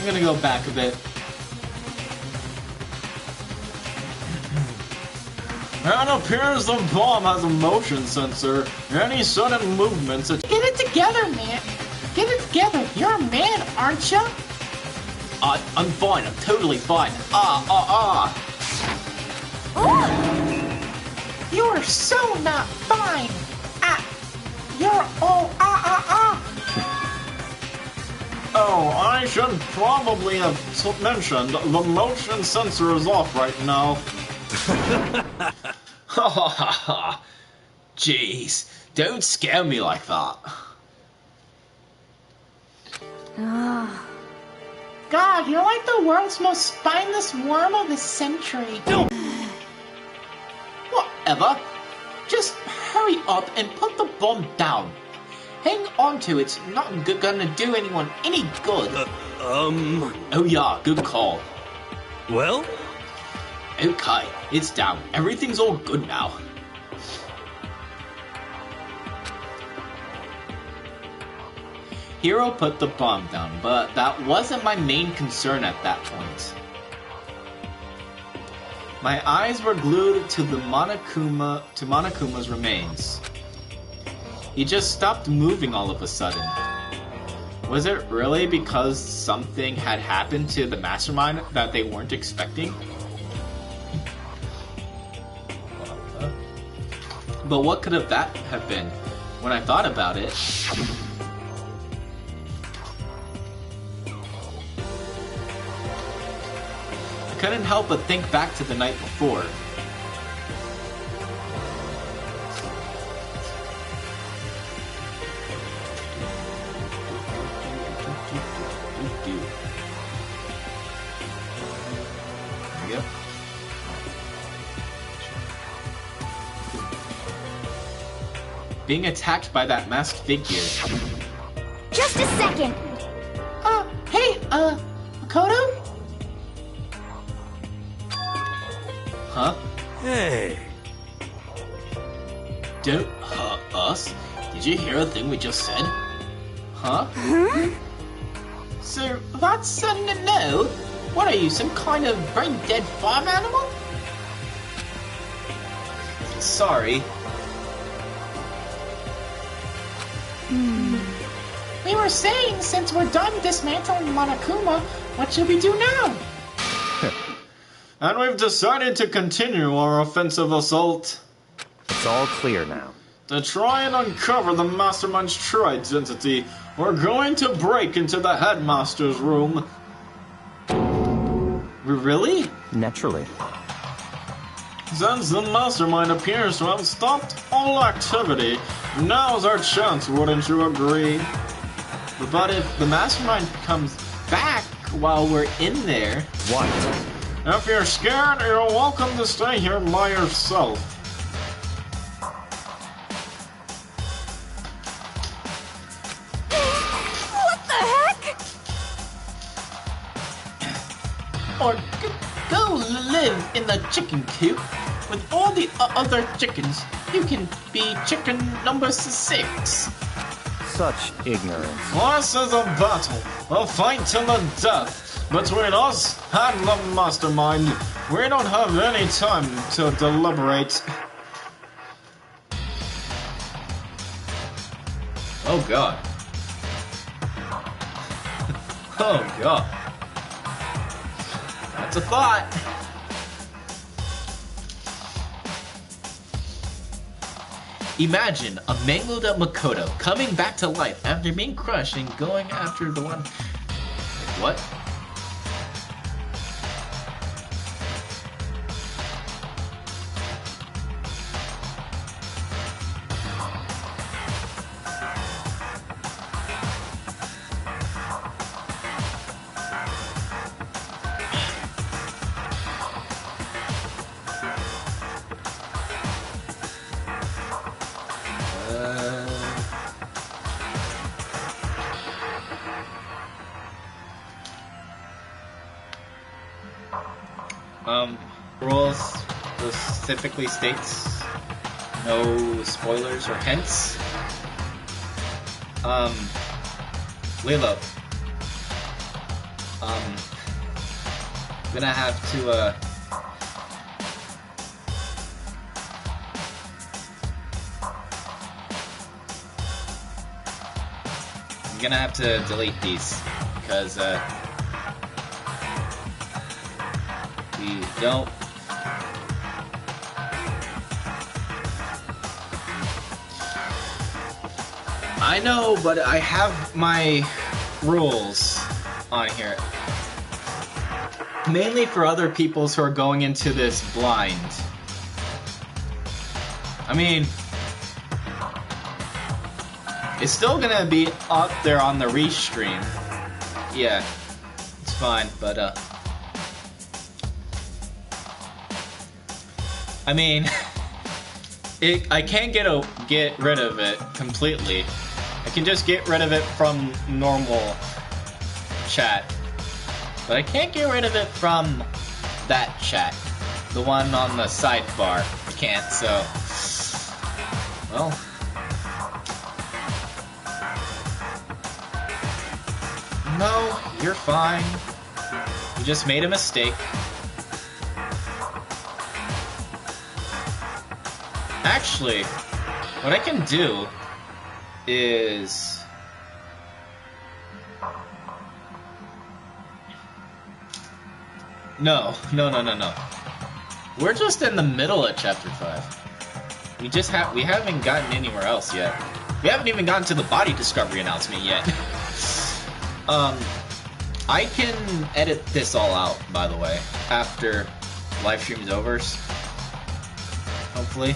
gonna go back a bit. It appears the bomb has a motion sensor. Any sudden movements... Get it together, man. Get it together. You're a man, aren't you? I'm fine. I'm totally fine. You are so not fine. You're all Oh, I should probably have mentioned the motion sensor is off right now. Ha ha ha ha. Jeez, don't scare me like that. God, you're like the world's most spineless worm of the century. Whatever. Just hurry up and put the bomb down. Hang on to it's not gonna do anyone any good. Oh yeah, good call. Well? Okay, it's down. Everything's all good now. Hiro put the bomb down, but that wasn't my main concern at that point. My eyes were glued to Monokuma's remains. He just stopped moving all of a sudden. Was it really because something had happened to the mastermind that they weren't expecting? But what could that have been? When I thought about it, I couldn't help but think back to the night before. There we go. Being attacked by that masked figure. Just a second. Hey, Makoto? Huh? Hey. Don't hurt us. Did you hear a thing we just said? Huh? So, that's a no? What are you, some kind of brain-dead farm animal? Sorry. We were saying, since we're done dismantling Monokuma, what should we do now? And we've decided to continue our offensive assault. It's all clear now. To try and uncover the mastermind's true identity, we're going to break into the headmaster's room. Really? Naturally. Since the mastermind appears to have stopped all activity, now's our chance, wouldn't you agree? But if the mastermind comes back while we're in there... What? If you're scared, you're welcome to stay here by yourself. What the heck? Or go live in the chicken coop with all the other chickens. You can be chicken number 6. Such ignorance. This is a battle, a fight to the death between us and the mastermind. We don't have any time to deliberate. Oh god. Oh god. That's a thought. Imagine a mangled up Makoto coming back to life after being crushed and going after the one... What? Rules specifically states no spoilers or hints. Lilo. Gonna have to, I'm gonna have to delete these, because, we don't... I know, but I have my rules on here. Mainly for other peoples who are going into this blind. I mean, it's still gonna be up there on the restream. Yeah, it's fine, but I mean, I can't get rid of it completely. I can just get rid of it from normal chat. But I can't get rid of it from that chat. The one on the sidebar. I can't, so... Well... No, you're fine. You just made a mistake. Actually, what I can do is... No. We're just in the middle of Chapter 5. We haven't gotten anywhere else yet. We haven't even gotten to the body discovery announcement yet. I can edit this all out, by the way, after live stream is over. Hopefully.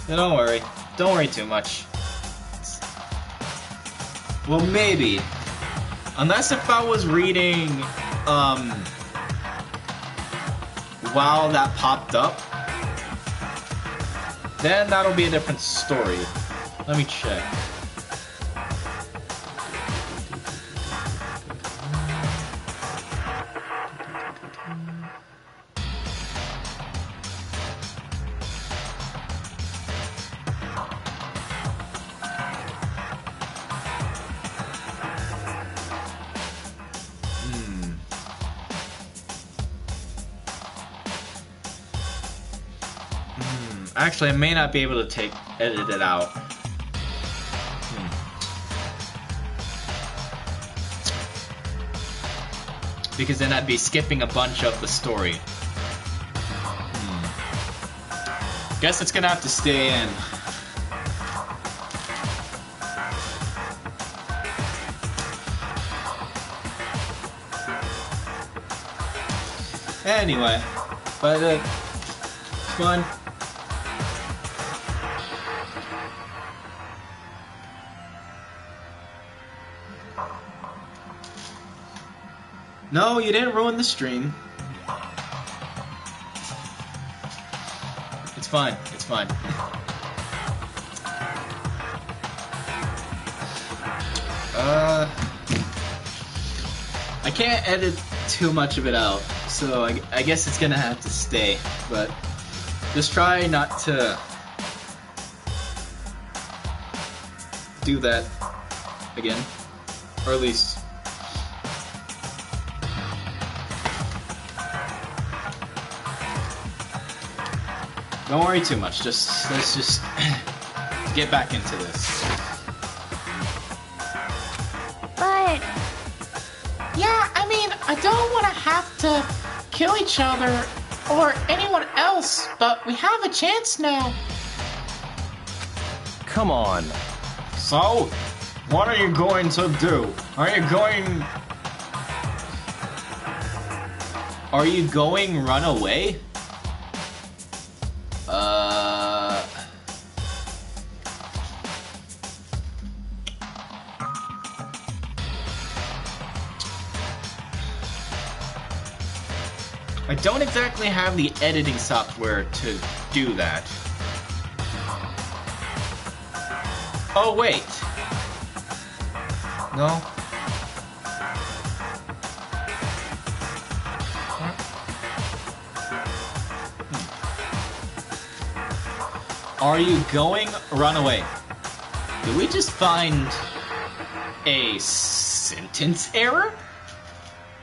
Yeah, don't worry. Don't worry too much. Well, maybe. Unless if I was reading, while that popped up, then that'll be a different story. Let me check. Actually, I may not be able to edit it out. Because then I'd be skipping a bunch of the story. Guess it's gonna have to stay in. Anyway, but it's fun. No, you didn't ruin the stream. It's fine. It's fine. I can't edit too much of it out, so I guess it's gonna have to stay, but just try not to do that again, or at least don't worry too much. Let's just get back into this. But yeah, I mean, I don't want to have to kill each other or anyone else, but we have a chance now. Come on. So, what are you going to do? Are you going run away? I don't exactly have the editing software to do that. Oh, wait. No? Are you going run away? Did we just find A sentence error?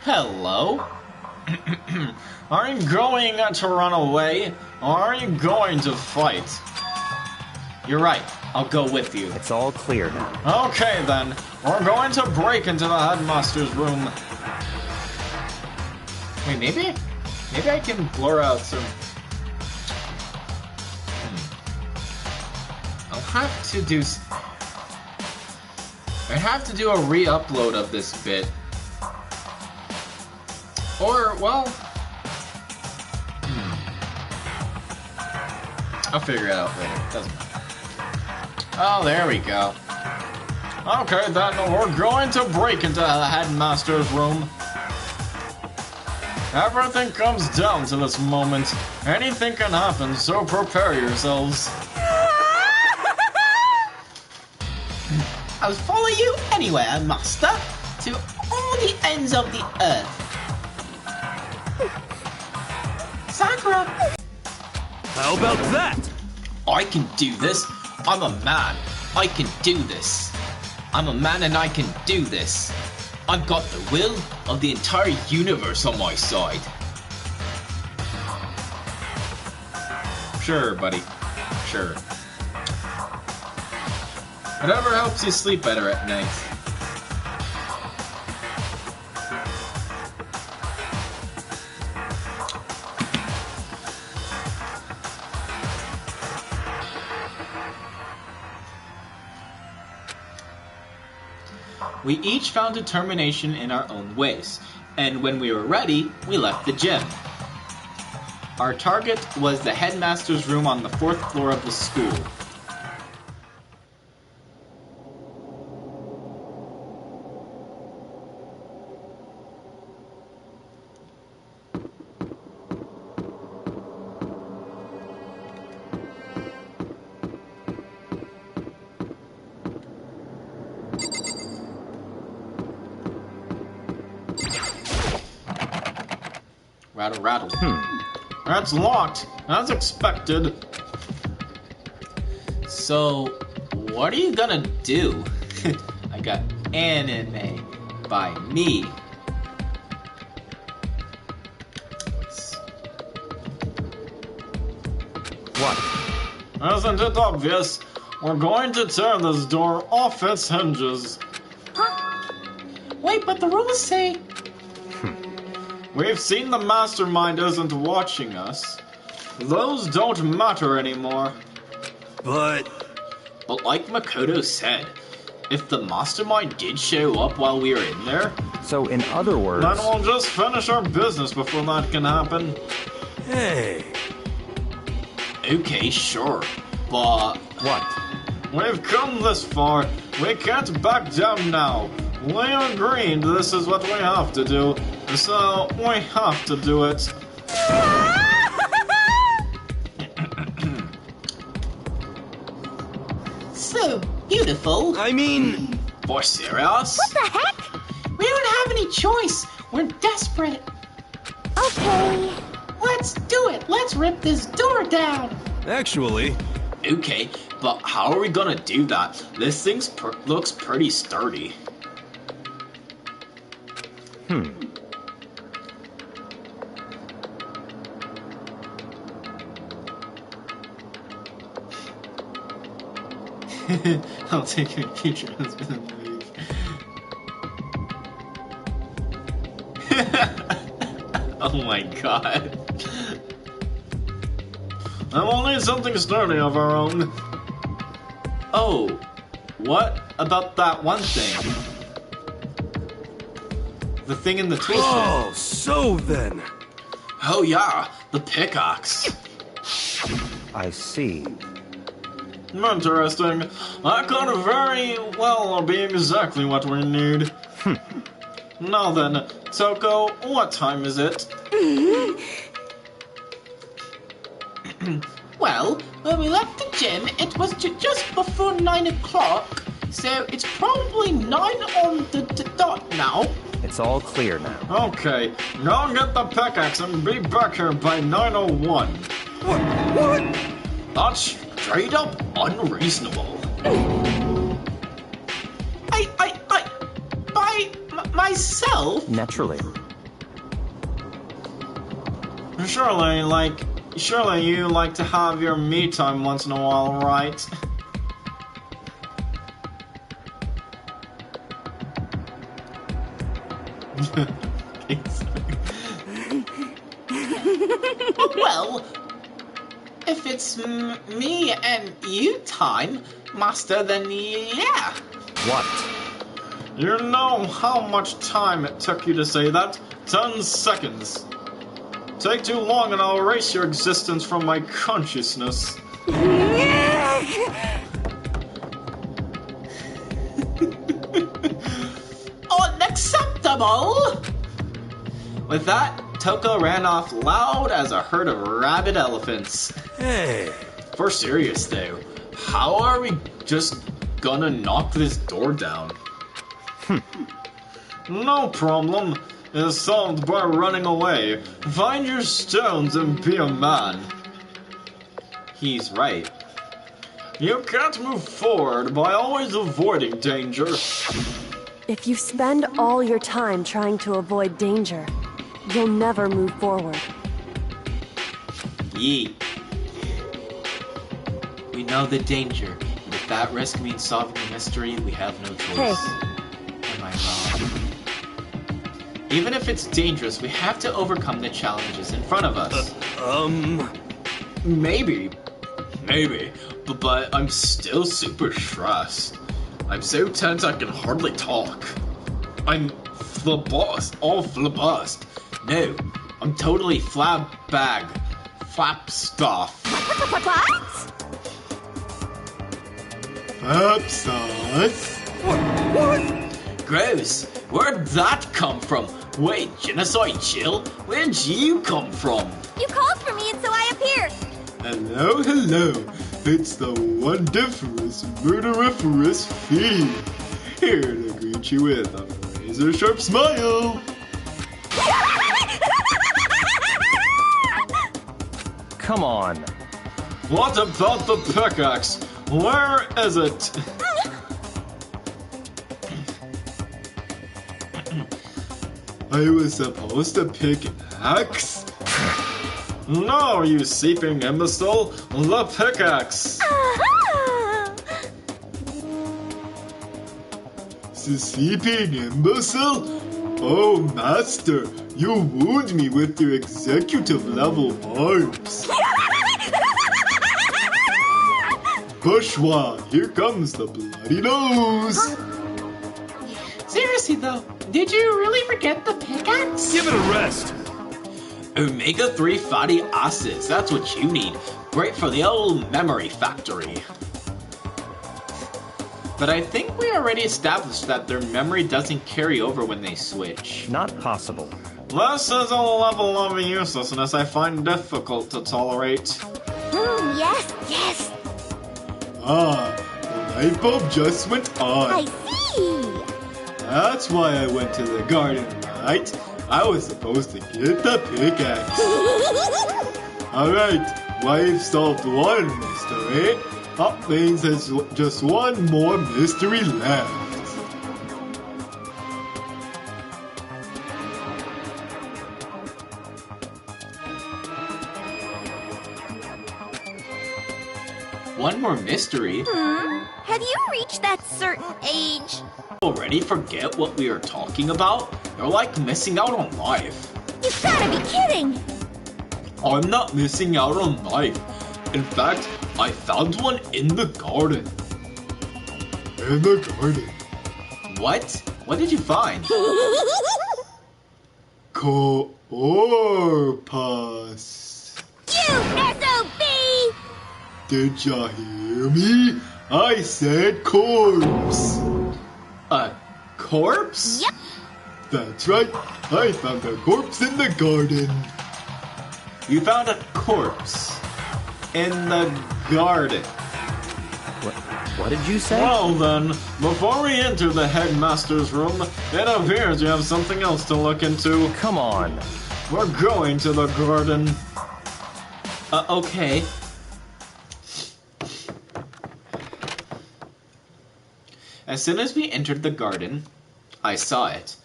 Hello? Are you going to run away, or are you going to fight? You're right. I'll go with you. It's all clear now. Okay, then. We're going to break into the headmaster's room. Wait, maybe I can blur out some... I'll have to do... I have to do a re-upload of this bit. Or, well... I'll figure it out later. Doesn't matter. Oh, there we go. Okay, then we're going to break into the headmaster's room. Everything comes down to this moment. Anything can happen, so prepare yourselves. I'll follow you anywhere, Master, to all the ends of the earth. Sakura! How about that? I can do this. I'm a man. I can do this. I'm a man and I can do this. I've got the will of the entire universe on my side. Sure, buddy. Sure. Whatever helps you sleep better at night. We each found determination in our own ways, and when we were ready, we left the gym. Our target was the headmaster's room on the 4th floor of the school. Rattle, rattle. That's locked, as expected. So, what are you gonna do? I got anime by me. What? Isn't it obvious? We're going to tear this door off its hinges. Huh? Wait, but the rules say... We've seen the mastermind isn't watching us. Those don't matter anymore. But like Makoto said, if the mastermind did show up while we were in there, So, in other words... then we'll just finish our business before that can happen. hey, Okay, sure, but What? we've come this far. We can't back down now. We agreed this is what we have to do, so we have to do it. So beautiful. I mean, For serious? What the heck? We don't have any choice. We're desperate. Okay. Let's do it. Let's rip this door down. actually, Okay, but how are we gonna do that? This thing looks pretty sturdy. I'll take your future husband and leave. Oh my god. And we'll need something sturdy of our own. Oh, what about that one thing? The thing in the tool shed. oh, so then. Oh yeah, the pickaxe. I see. Interesting. That could very well be exactly what we need. Now then, Toko, what time is it? Well, when we left the gym, it was just before 9 o'clock. So it's probably 9 on the dot now. It's all clear now. Okay, go get the pickaxe and be back here by 9:01. What? That's straight up unreasonable. myself? Naturally. Surely you like to have your me time once in a while, right? Well, if it's me and you time, Master, then yeah. What? You know how much time it took you to say that? 10 seconds. Take too long and I'll erase your existence from my consciousness. Unacceptable! With that, Toko ran off loud as a herd of rabid elephants. Hey. For serious though, how are we just gonna knock this door down? No problem. It's solved by running away. Find your stones and be a man. He's right. You can't move forward by always avoiding danger. If you spend all your time trying to avoid danger, you'll never move forward. Yeet. We know the danger, and if that risk means solving the mystery, we have no choice. Hey. Am I wrong? Even if it's dangerous, we have to overcome the challenges in front of us. Maybe, but I'm still super stressed. I'm so tense I can hardly talk. I'm all flabust. No, I'm totally flapstuff. Flapstuff? What? Gross. Where'd that come from? Wait, Genocide Chill? Where'd you come from? You called for me and so I appeared. Hello. It's the wonderfulous, murderiferous Fee. Here to greet you with a razor-sharp smile. Come on. What about the pickaxe? Where is it? I was supposed to pick an axe? No, you seeping imbecile! The pickaxe! Seeping imbecile? Oh, Master, you wooed me with your executive level arms. Bourgeois, here comes the bloody nose! Seriously though, did you really forget the pickaxe? Give it a rest. Omega-3 fatty acids, that's what you need. Great for the old memory factory. But I think we already established that their memory doesn't carry over when they switch. Not possible. This is a level of uselessness I find difficult to tolerate. Yes. Ah, the light bulb just went on. I see. That's why I went to the garden, right? I was supposed to get the pickaxe. Alright, we've solved one mystery. That means there's just one more mystery left. One more mystery? Have you reached that certain age? Already forget what we are talking about? You're like missing out on life. You've gotta be kidding! I'm not missing out on life. In fact, I found one in the garden. In the garden? What? What did you find? Corpus. You SOB! Did ya hear me? I said corpse. A corpse? Yep. That's right. I found a corpse in the garden. You found a corpse in the garden. What did you say? Well then, before we enter the headmaster's room, it appears you have something else to look into. Come on. We're going to the garden. Okay. As soon as we entered the garden, I saw it.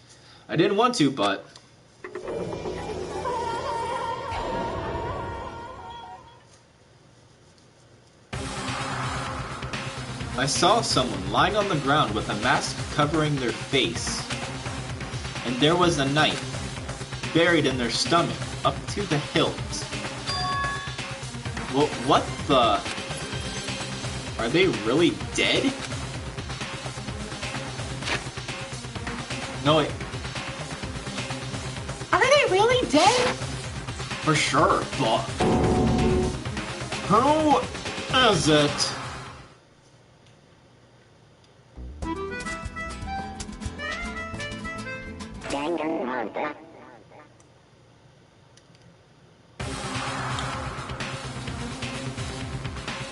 I didn't want to, but... I saw someone lying on the ground with a mask covering their face. And there was a knife buried in their stomach up to the hilt. Well, what the... Are they really dead? No, wait. Are they really dead? For sure, but... Who is it? Danganronpa.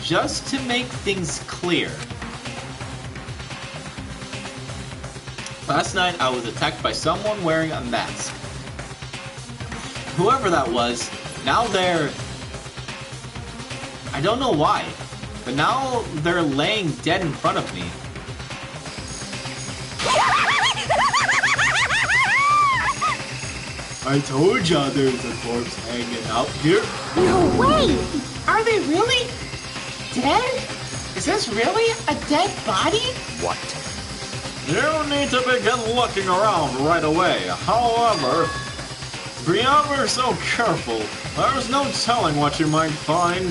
Just to make things clear. Last night I was attacked by someone wearing a mask. Whoever that was, now they're... I don't know why, but now they're laying dead in front of me. I told ya there's a corpse hanging out here. No way! Are they really dead? Is this really a dead body? What? You need to begin looking around right away. However, be ever so careful. There's no telling what you might find.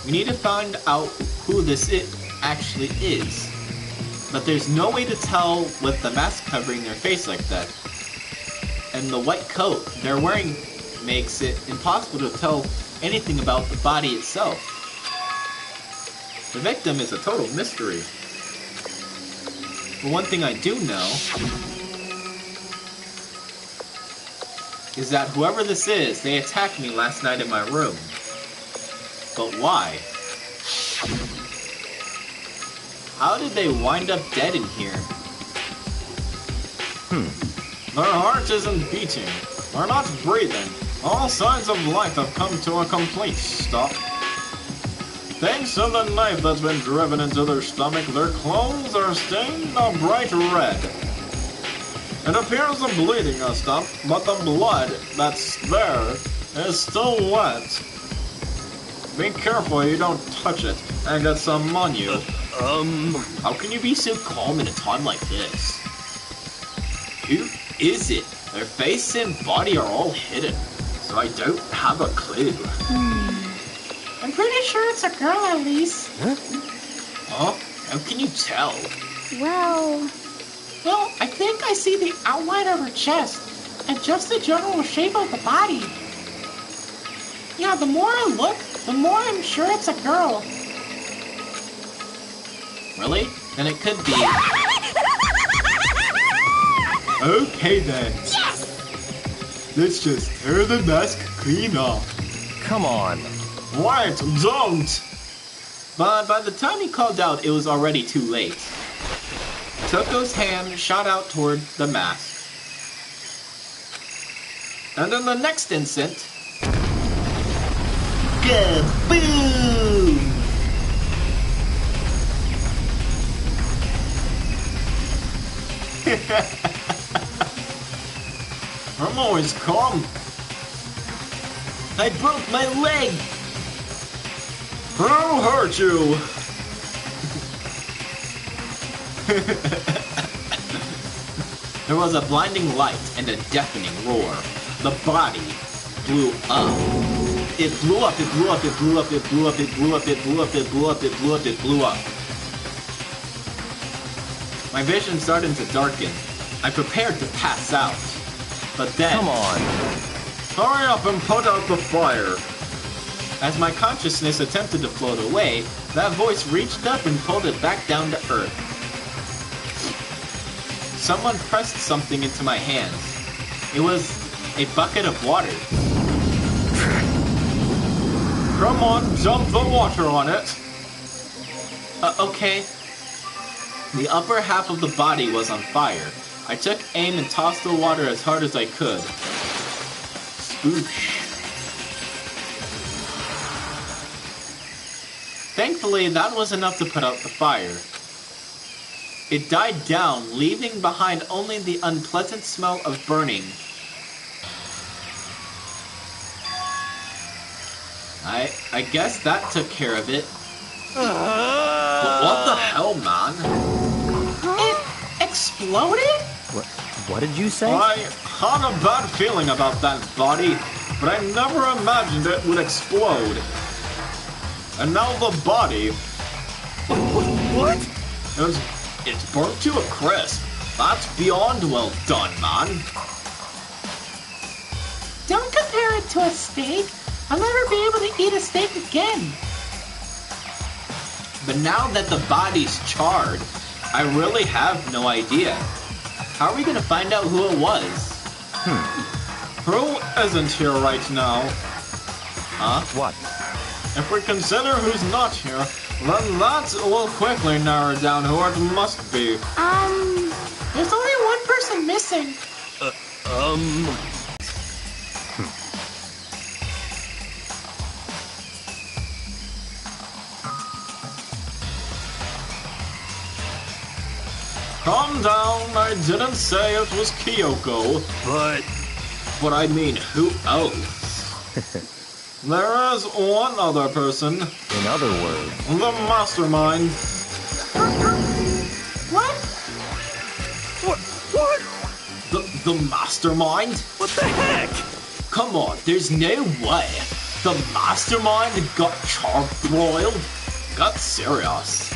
We need to find out who this actually is. But there's no way to tell with the mask covering their face like that. And the white coat they're wearing makes it impossible to tell anything about the body itself. The victim is a total mystery. But one thing I do know is that whoever this is, they attacked me last night in my room. But why? How did they wind up dead in here? Their heart isn't beating. They're not breathing. All signs of life have come to a complete stop. Thanks to the knife that's been driven into their stomach, their clothes are stained a bright red. It appears the bleeding has stopped, but the blood that's there is still wet. Be careful you don't touch it and get some on you. How can you be so calm in a time like this? Who is it? Their face and body are all hidden, so I don't have a clue. I'm pretty sure it's a girl at least. Huh? How can you tell? Well, I think I see the outline of her chest and just the general shape of the body. Yeah, the more I look, the more I'm sure it's a girl. Really? Then it could be... Okay then. yes! Let's just tear the mask clean off. Come on. Wait, don't! But by the time he called out, it was already too late. Toko's hand shot out toward the mask. And in the next instant... Kaboom! I'm always calm. I broke my leg! Who hurt you? There was a blinding light and a deafening roar. The body blew up. It blew up, it blew up, it blew up, it blew up, it blew up, it blew up, it blew up, it blew up, it blew up. My vision started to darken. I prepared to pass out. But then... Come on. Hurry up and put out the fire. As my consciousness attempted to float away, that voice reached up and pulled it back down to earth. Someone pressed something into my hands. It was a bucket of water. Come on, dump the water on it. Okay. The upper half of the body was on fire. I took aim and tossed the water as hard as I could. Spoosh. Thankfully, that was enough to put out the fire. It died down, leaving behind only the unpleasant smell of burning. I guess that took care of it. But what the hell, man? It exploded? What did you say? I had a bad feeling about that body, but I never imagined it would explode. And now the body... What? It's burnt to a crisp. That's beyond well done, man. Don't compare it to a steak. I'll never be able to eat a steak again. But now that the body's charred, I really have no idea. How are we gonna find out who it was? Who isn't here right now? Huh? What? If we consider who's not here, then that will quickly narrow down who it must be. There's only one person missing. Calm down, I didn't say it was Kyoko. But I mean, who else? There is one other person. In other words, The mastermind. What? What? The mastermind? What the heck? Come on, there's no way. The mastermind got charbroiled? Got serious.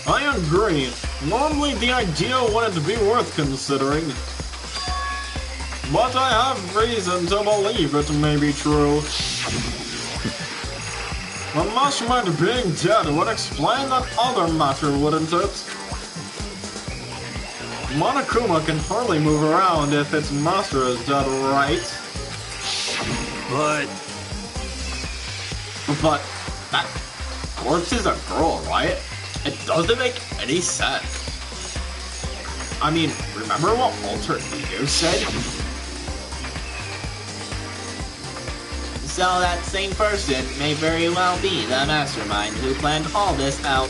I agree. Normally the idea wouldn't be worth considering. But I have reason to believe it may be true. The mastermind being dead would explain that other matter, wouldn't it? Monokuma can hardly move around if its master is dead, right? But that corpse is a girl, right? It doesn't make any sense. I mean, remember what Alter Ego said? So that same person may very well be the mastermind who planned all this out.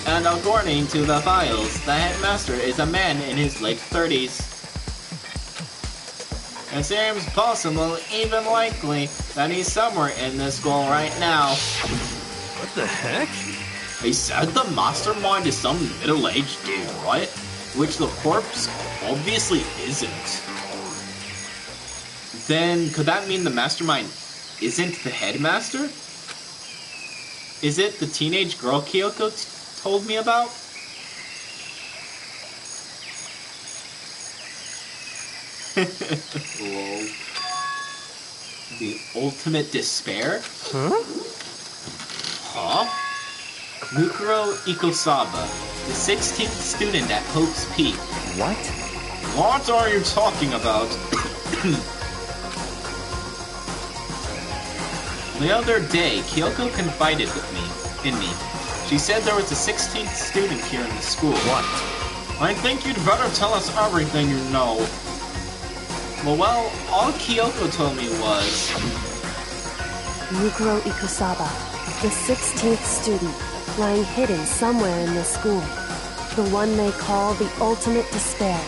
And according to the files, the headmaster is a man in his late 30s. It seems possible, even likely, that he's somewhere in this school right now. what the heck? He said the mastermind is some middle-aged dude, right? Which the corpse obviously isn't. Then, could that mean the mastermind isn't the headmaster? Is it the teenage girl Kyoko told me about? Lol. The ultimate despair? Huh? Mukuro Ikosaba, the 16th student at Hope's Peak. what? What are you talking about? The other day, Kyoko confided in me. She said there was a 16th student here in the school. What? I think you'd better tell us everything you know. Well, all Kyoko told me was... Mukuro Ikosaba, the 16th student, lying hidden somewhere in this school. The one they call the ultimate despair.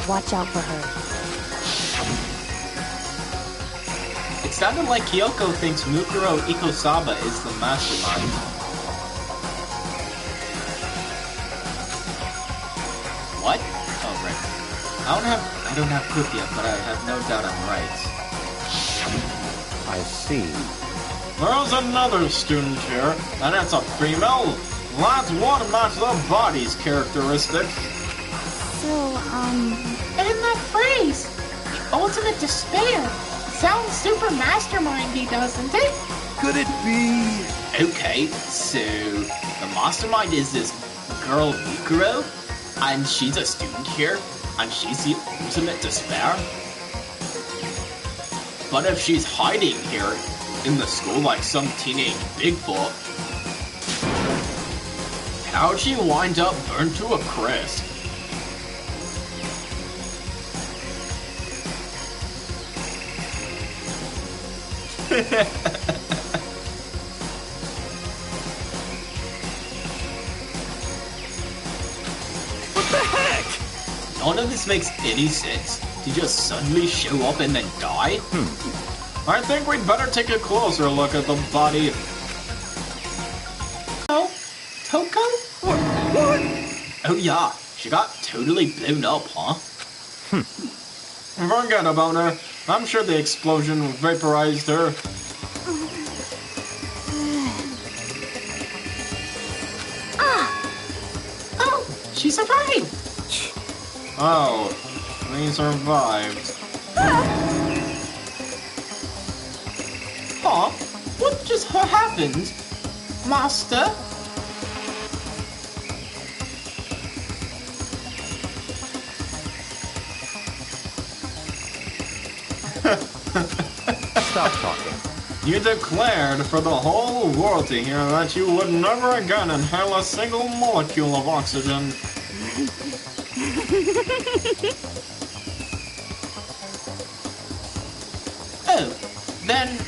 Watch out for her. It sounded like Kyoko thinks Mukuro Ikosaba is the mastermind. What? Oh, right. I don't have proof yet, but I have no doubt I'm right. I see. There's another student here, and it's a female. That's what matches the body's characteristics. So, And that phrase, the ultimate despair, sounds super mastermindy, doesn't it? Could it be? Okay, so the mastermind is this girl Mukuro, and she's a student here, and she's the ultimate despair. But if she's hiding here in the school like some teenage Bigfoot, how'd she wind up burned to a crisp? None of this makes any sense. To just suddenly show up and then die? I think we'd better take a closer look at the body. Oh, Toko? What? Oh yeah, she got totally blown up, huh? Forget about her. I'm sure the explosion vaporized her. Oh, she survived! Oh, they survived. Huh? What just happened? Master? Stop talking. You declared for the whole world to hear that you would never again inhale a single molecule of oxygen. Oh, then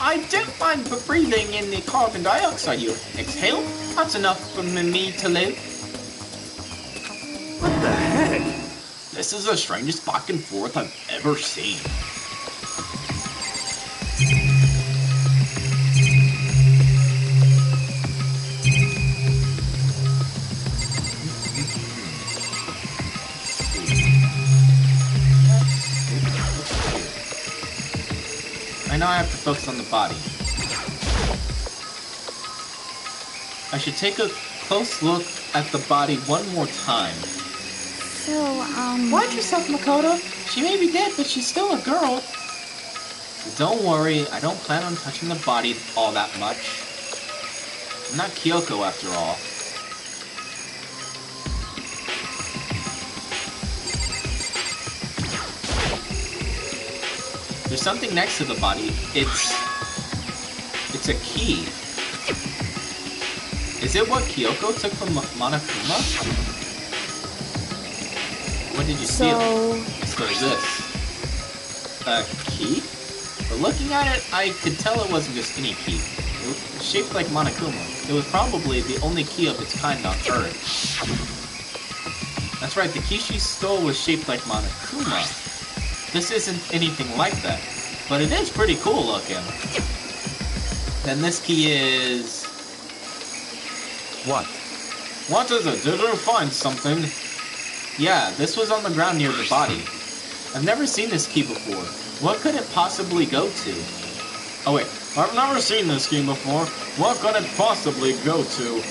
I don't mind breathing in the carbon dioxide you exhale. That's enough for me to live. What the heck? This is the strangest back and forth I've ever seen. Now I have to focus on the body. I should take a close look at the body one more time. So, Watch yourself, Makoto. She may be dead, but she's still a girl. Don't worry, I don't plan on touching the body all that much. I'm not Kyoko after all. There's something next to the body. It's a key. Is it what Kyoko took from Monokuma? What did you steal? So is this a key? But looking at it, I could tell it wasn't just any key. It was shaped like Monokuma. It was probably the only key of its kind on Earth. That's right, the key she stole was shaped like Monokuma. This isn't anything like that, but it is pretty cool looking. Then this key is... What? What is it? Did you find something? Yeah, this was on the ground near the body. I've never seen this key before. What could it possibly go to? Oh wait, I've never seen this key before. What could it possibly go to?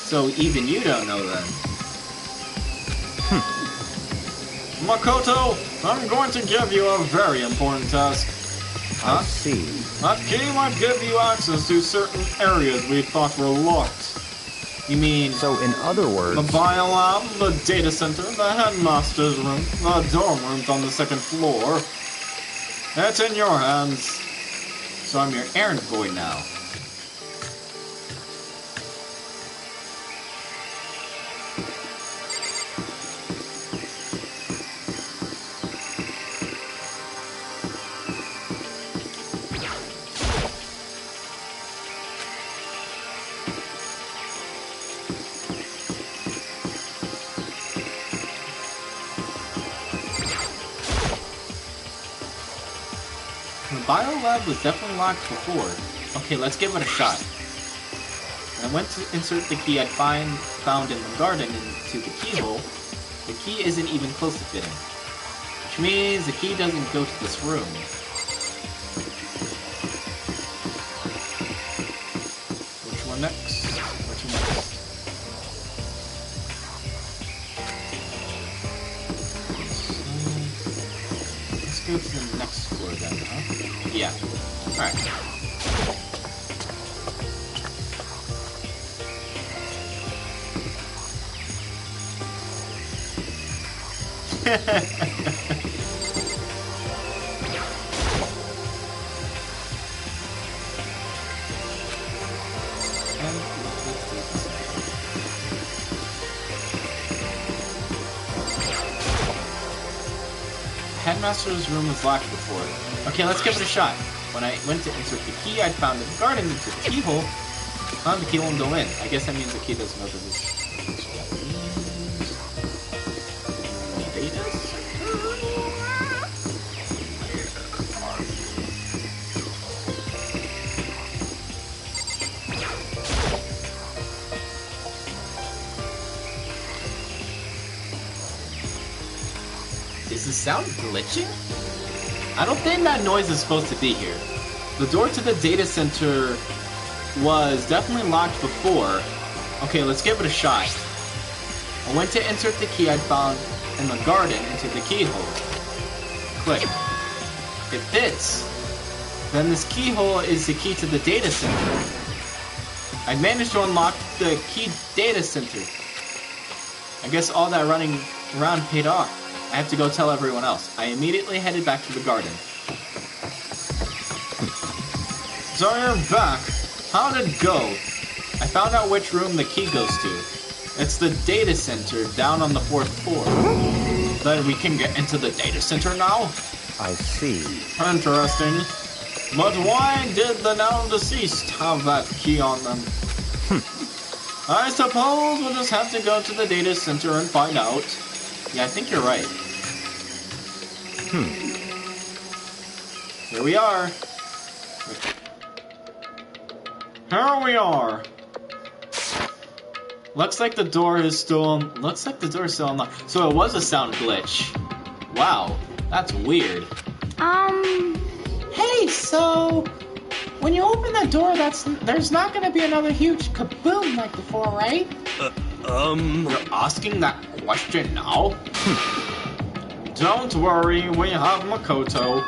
So even you don't know then. Makoto, I'm going to give you a very important task. I see. That key might give you access to certain areas we thought were locked. You mean... So in other words... the biolab, the data center, the headmaster's room, the dorm rooms on the second floor. It's in your hands. So I'm your errand boy now. The biolab was definitely locked before. Okay, let's give it a shot. I went to insert the key I'd found in the garden into the keyhole. The key isn't even close to fitting. Which means the key doesn't go to this room. Which one next? Which one next? Let's go to the next floor then, huh? Yeah. Alright. Headmaster's room was locked before. Okay, let's give it a shot. When I went to insert the key I'd found in the garden into the keyhole, the key won't go in. I guess that means the key doesn't go to this. sound glitching? I don't think that noise is supposed to be here. The door to the data center was definitely locked before. Okay, let's give it a shot. I went to insert the key I'd found in the garden into the keyhole. Click. It fits. Then this keyhole is the key to the data center. I managed to unlock the key data center. I guess all that running around paid off. I have to go tell everyone else. I immediately headed back to the garden. So you're back. How did it go? I found out which room the key goes to. It's the data center down on the 4th floor. Then we can get into the data center now? I see. Interesting. But why did the now deceased have that key on them? I suppose we'll just have to go to the data center and find out. Yeah, I think you're right. Here we are. Here we are. Looks like the door is still unlocked. So it was a sound glitch. Wow, that's weird. Hey, so when you open the door, there's not gonna be another huge kaboom like before, right? You're asking that question now? Don't worry, we have Makoto.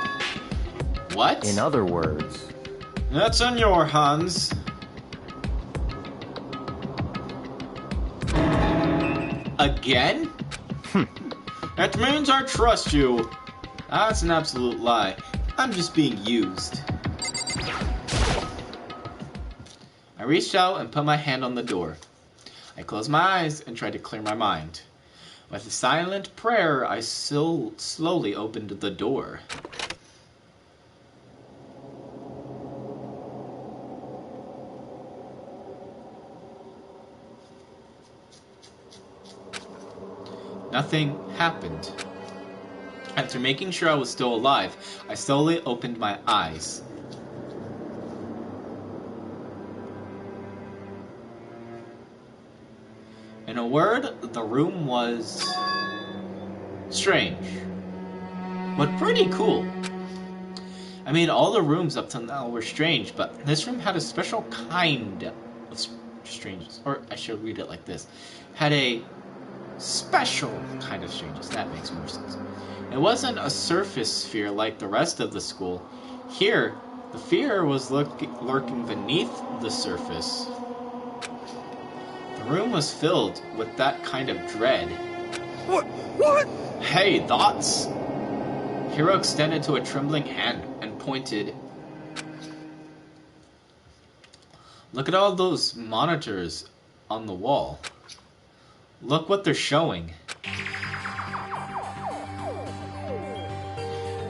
What? In other words, It's in your hands. Again? It means I trust you. That's an absolute lie. I'm just being used. I reached out and put my hand on the door. I closed my eyes and tried to clear my mind. With a silent prayer, I slowly opened the door. Nothing happened. After making sure I was still alive, I slowly opened my eyes. In a word, the room was strange, but pretty cool. I mean, all the rooms up till now were strange, but this room had a special kind of strangeness. Or I should read it like this. Had a special kind of strangeness. That makes more sense. It wasn't a surface sphere like the rest of the school. Here, the fear was lurking beneath the surface. The room was filled with that kind of dread. What? Hey, thoughts? Hiro extended to a trembling hand and pointed. Look at all those monitors on the wall. Look what they're showing.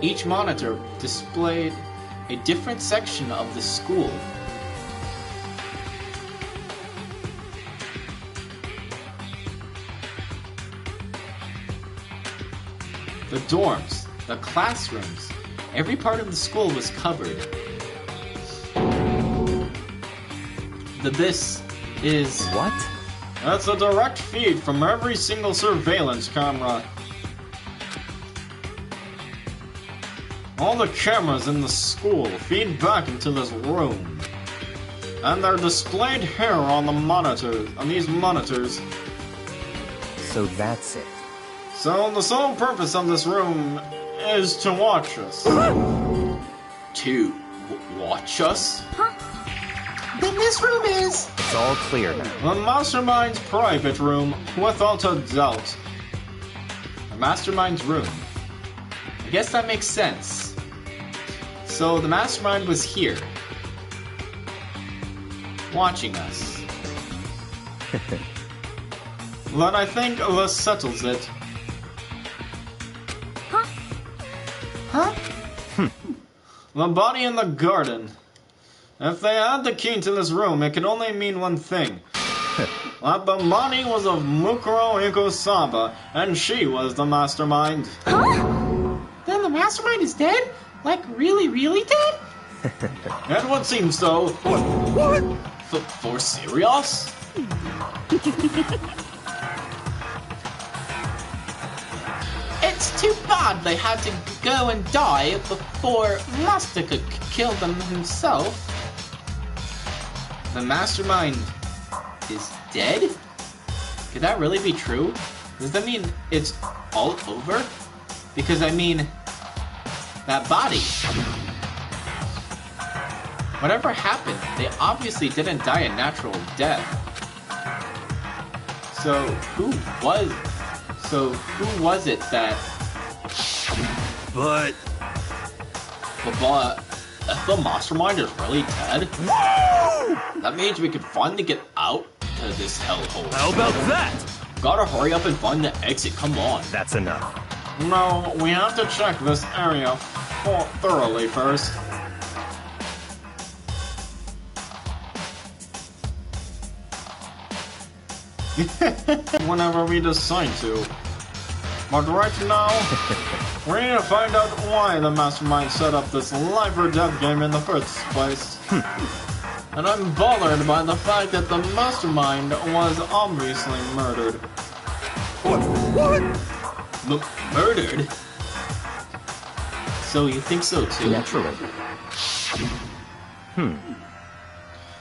Each monitor displayed a different section of the school. The dorms, the classrooms, every part of the school was covered. This is... what? That's a direct feed from every single surveillance camera. All the cameras in the school feed back into this room. And they're displayed here on the monitors, on these monitors. So that's it. So the sole purpose of this room is to watch us. To watch us? Then this room is... It's all clear now. The Mastermind's private room, without a doubt. The Mastermind's room. I guess that makes sense. So the Mastermind was here. Watching us. Then I think this settles it. Huh? The body in the garden. If they had the key to this room, it could only mean one thing. That the body was of Mukuro Ikosaba, and she was the Mastermind. Huh? Then the Mastermind is dead? Like, really, really dead? It would seem so. What? For serious? It's too bad they had to go and die before Master could kill them himself. The mastermind is dead? Could that really be true? Does that mean it's all over? Because I mean, that body. Whatever happened, they obviously didn't die a natural death. So who was it that... But if the mastermind is really dead, that means we can finally get out to this hellhole. how about that? Gotta hurry up and find the exit, come on. That's enough. No, we have to check this area thoroughly first. Whenever we decide to. But right now, we need to find out why the mastermind set up this life or death game in the first place. And I'm bothered by the fact that the mastermind was obviously murdered. What? Murdered? So you think so too? Naturally.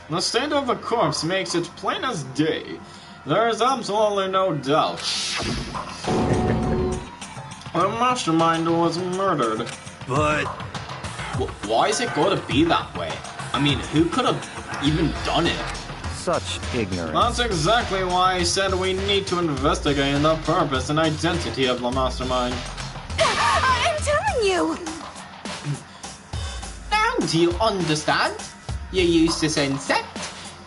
The state of the corpse makes it plain as day. There is absolutely no doubt. The mastermind was murdered. But Why is it going to be that way? I mean, who could have even done it? Such ignorance. That's exactly why I said we need to investigate the purpose and identity of the mastermind. I'm telling you! Now do you understand? You useless insect.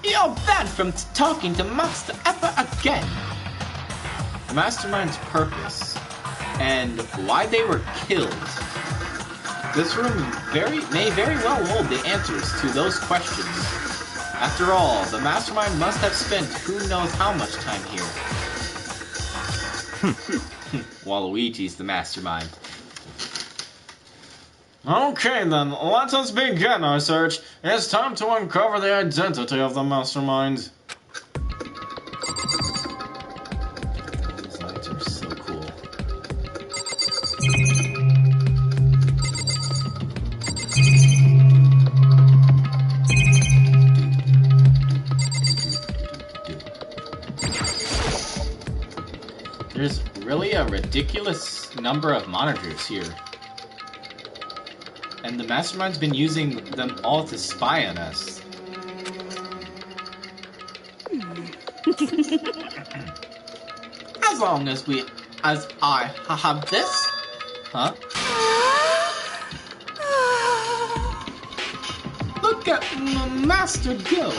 You're banned from talking to Master ever again. The mastermind's purpose and why they were killed. This room may very well hold the answers to those questions. After all, the mastermind must have spent who knows how much time here. Waluigi's the mastermind. Okay then, let us begin our search. It's time to uncover the identity of the mastermind. These lights are so cool. There's really a ridiculous number of monitors here. And the mastermind's been using them all to spy on us. As long as I have this. Huh? Look at Master Go.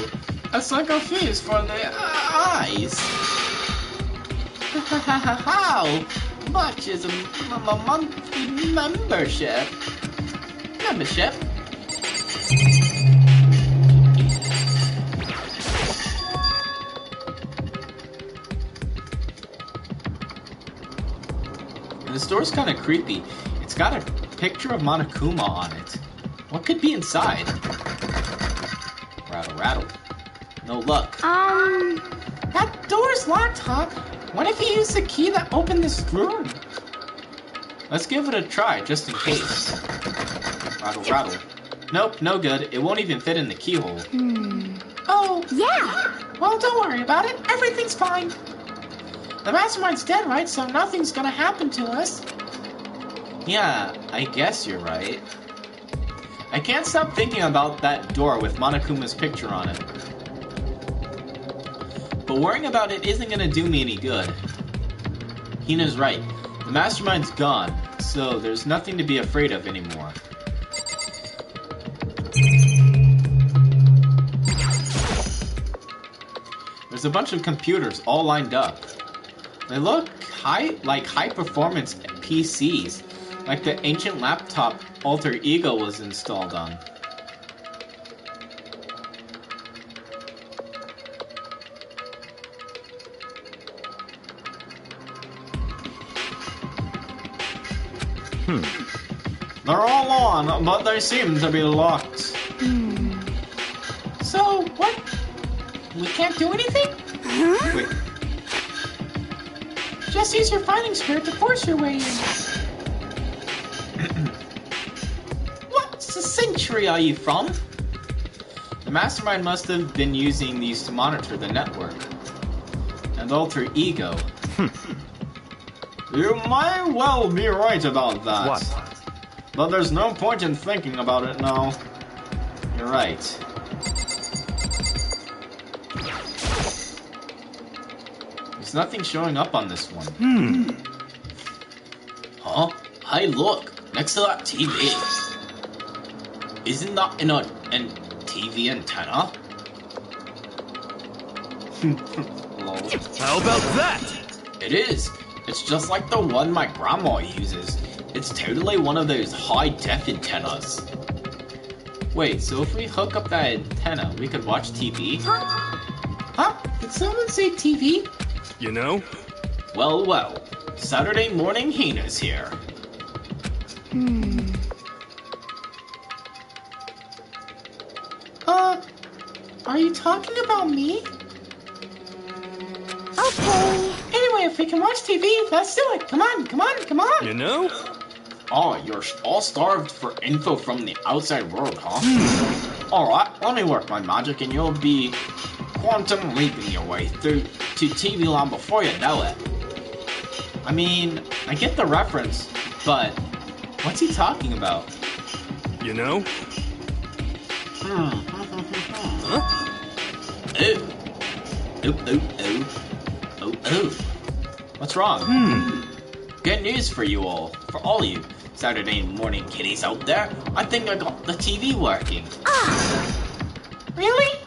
It's like a face for the eyes. How much is a monthly membership? And the store's kind of creepy. It's got a picture of Monokuma on it. What could be inside? Rattle, rattle. No luck. That door's locked, huh? What if you used the key that opened this room? Let's give it a try, just in case. Rattle, rattle. Nope, no good. It won't even fit in the keyhole. Oh, Yeah! well, don't worry about it. Everything's fine. The mastermind's dead, right? So nothing's gonna happen to us. Yeah, I guess you're right. I can't stop thinking about that door with Monokuma's picture on it. But worrying about it isn't gonna do me any good. Hina's right. The mastermind's gone, so there's nothing to be afraid of anymore. There's a bunch of computers all lined up. They look like high-performance PCs, like the ancient laptop Alter Ego was installed on. They're all on, but they seem to be locked. So, what? We can't do anything? Wait, Just use your fighting spirit to force your way in. country are you from? The mastermind must have been using these to monitor the network. And alter ego. You might well be right about that. What? But there's no point in thinking about it now. You're right. There's nothing showing up on this one. Huh? Hey, look! Next to that TV. Isn't that an TV antenna? Lol. How about that? It is. It's just like the one my grandma uses. It's totally one of those high-def antennas. Wait, so if we hook up that antenna, we could watch TV? Huh? Did someone say TV? You know? Well, well. Saturday morning Hina's here. Are you talking about me? Okay. Anyway, if we can watch TV, let's do it. Come on, come on, come on. You know? Oh, you're all starved for info from the outside world, huh? Alright, let me work my magic and you'll be quantum leaping your way through to TV land before you know it. I mean, I get the reference, but what's he talking about? You know? Huh? Oh. What's wrong? Good news for you all. For all you Saturday morning kiddies out there. I think I got the TV working. Really?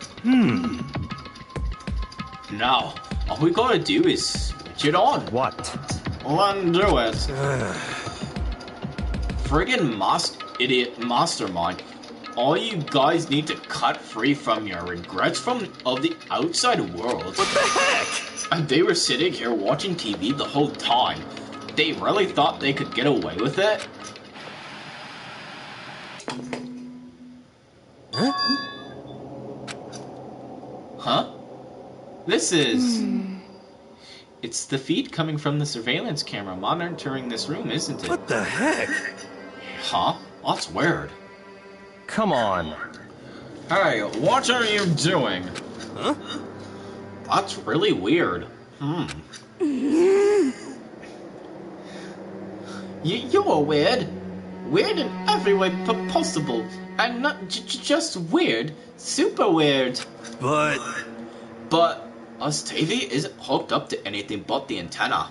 Now, all we gotta do is switch it on. What? Undo it. Friggin' idiot mastermind. All you guys need to cut free from your regrets of the outside world. What the heck? And they were sitting here watching TV the whole time. They really thought they could get away with it? Huh? This is... It's the feed coming from the surveillance camera monitoring this room, isn't it? What the heck? Huh? That's weird. Come on. Hey, what are you doing? Huh? That's really weird. You're weird. Weird in every way possible. And not just weird. Super weird. But us TV isn't hooked up to anything but the antenna.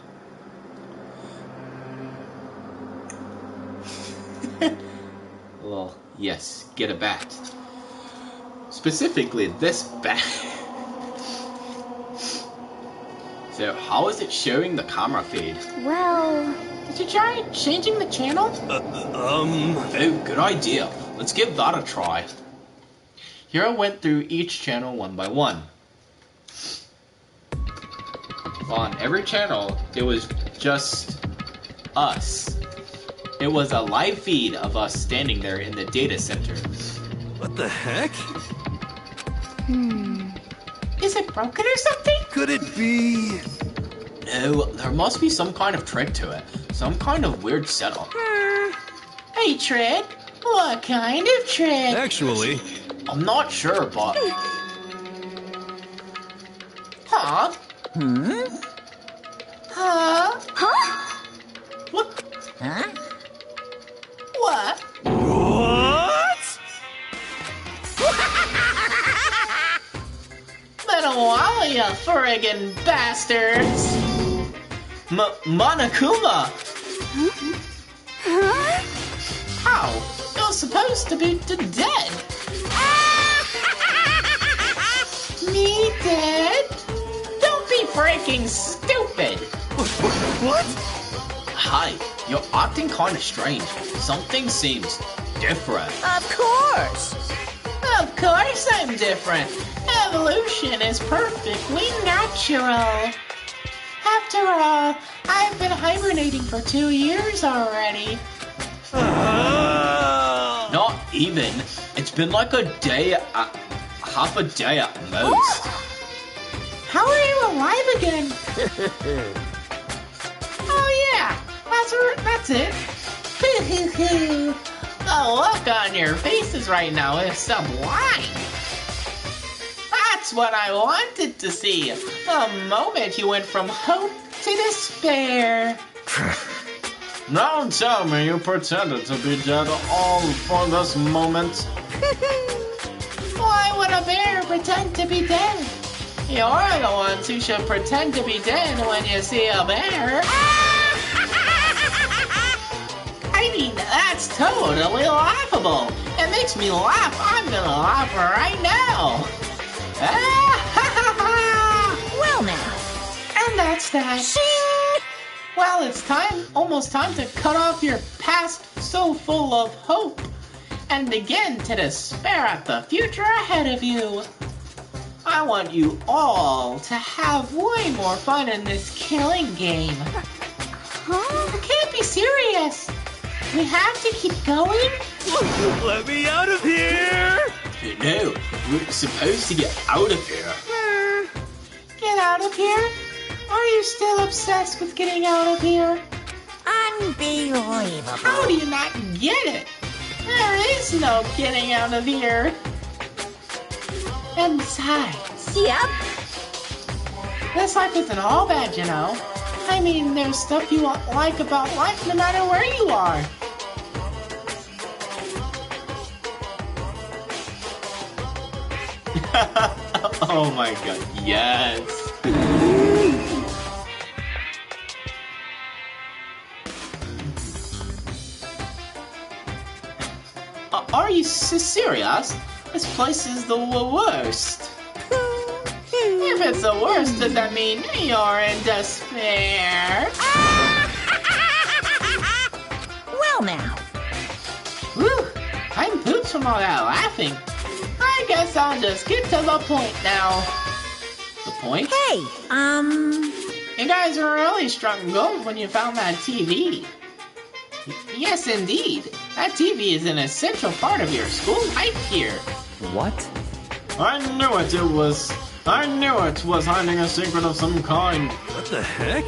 Well, yes, get a bat. Specifically, this bat. So, how is it showing the camera feed? Well, Did you try changing the channel? Oh, good idea. Let's give that a try. Here I went through each channel one by one. On every channel, it was just us. It was a live feed of us standing there in the data center. what the heck? Is it broken or something? Could it be? No, there must be some kind of trick to it. Some kind of weird setup. Hey, Tread. What kind of trick? Actually, I'm not sure, but... Huh? Huh? huh? What? Huh? What? what? Been a while, you friggin' bastards. Monokuma! Huh? How? You're supposed to be dead. Me dead? Don't be freaking stupid. What? Hi, you're acting kind of strange. Something seems different. Of course. Of course I'm different. Evolution is perfectly natural. After all, I've been hibernating for 2 years already. Not even. It's been like a day, half a day at most. How are you alive again? Oh yeah, that's it. The look on your faces right now is sublime. That's what I wanted to see. The moment you went from hope to despair. Don't tell me you pretended to be dead all for this moment. Why would a bear pretend to be dead? You're the ones who should pretend to be dead when you see a bear. I mean, that's totally laughable. It makes me laugh. I'm gonna laugh right now. Well now. And that's that. Shing! Well, it's almost time to cut off your past so full of hope and begin to despair at the future ahead of you. I want you all to have way more fun in this killing game. Huh? You can't be serious. We have to keep going. Let me out of here! No, we're supposed to get out of here. Get out of here? Are you still obsessed with getting out of here? Unbelievable. How do you not get it? There is no getting out of here. And besides, Yep. this life isn't all bad, you know. I mean, there's stuff you won't like about life no matter where you are. Oh my god, yes. Are you serious? This place is the worst. If it's the worst, does that mean you're in despair? Well now. Whew, I'm pooped from all that laughing. I guess I'll just get to the point now. The point? Hey, You guys were really struck gold when you found that TV. Yes, indeed. That TV is an essential part of your school life here. What? I knew it was hiding a secret of some kind. What the heck?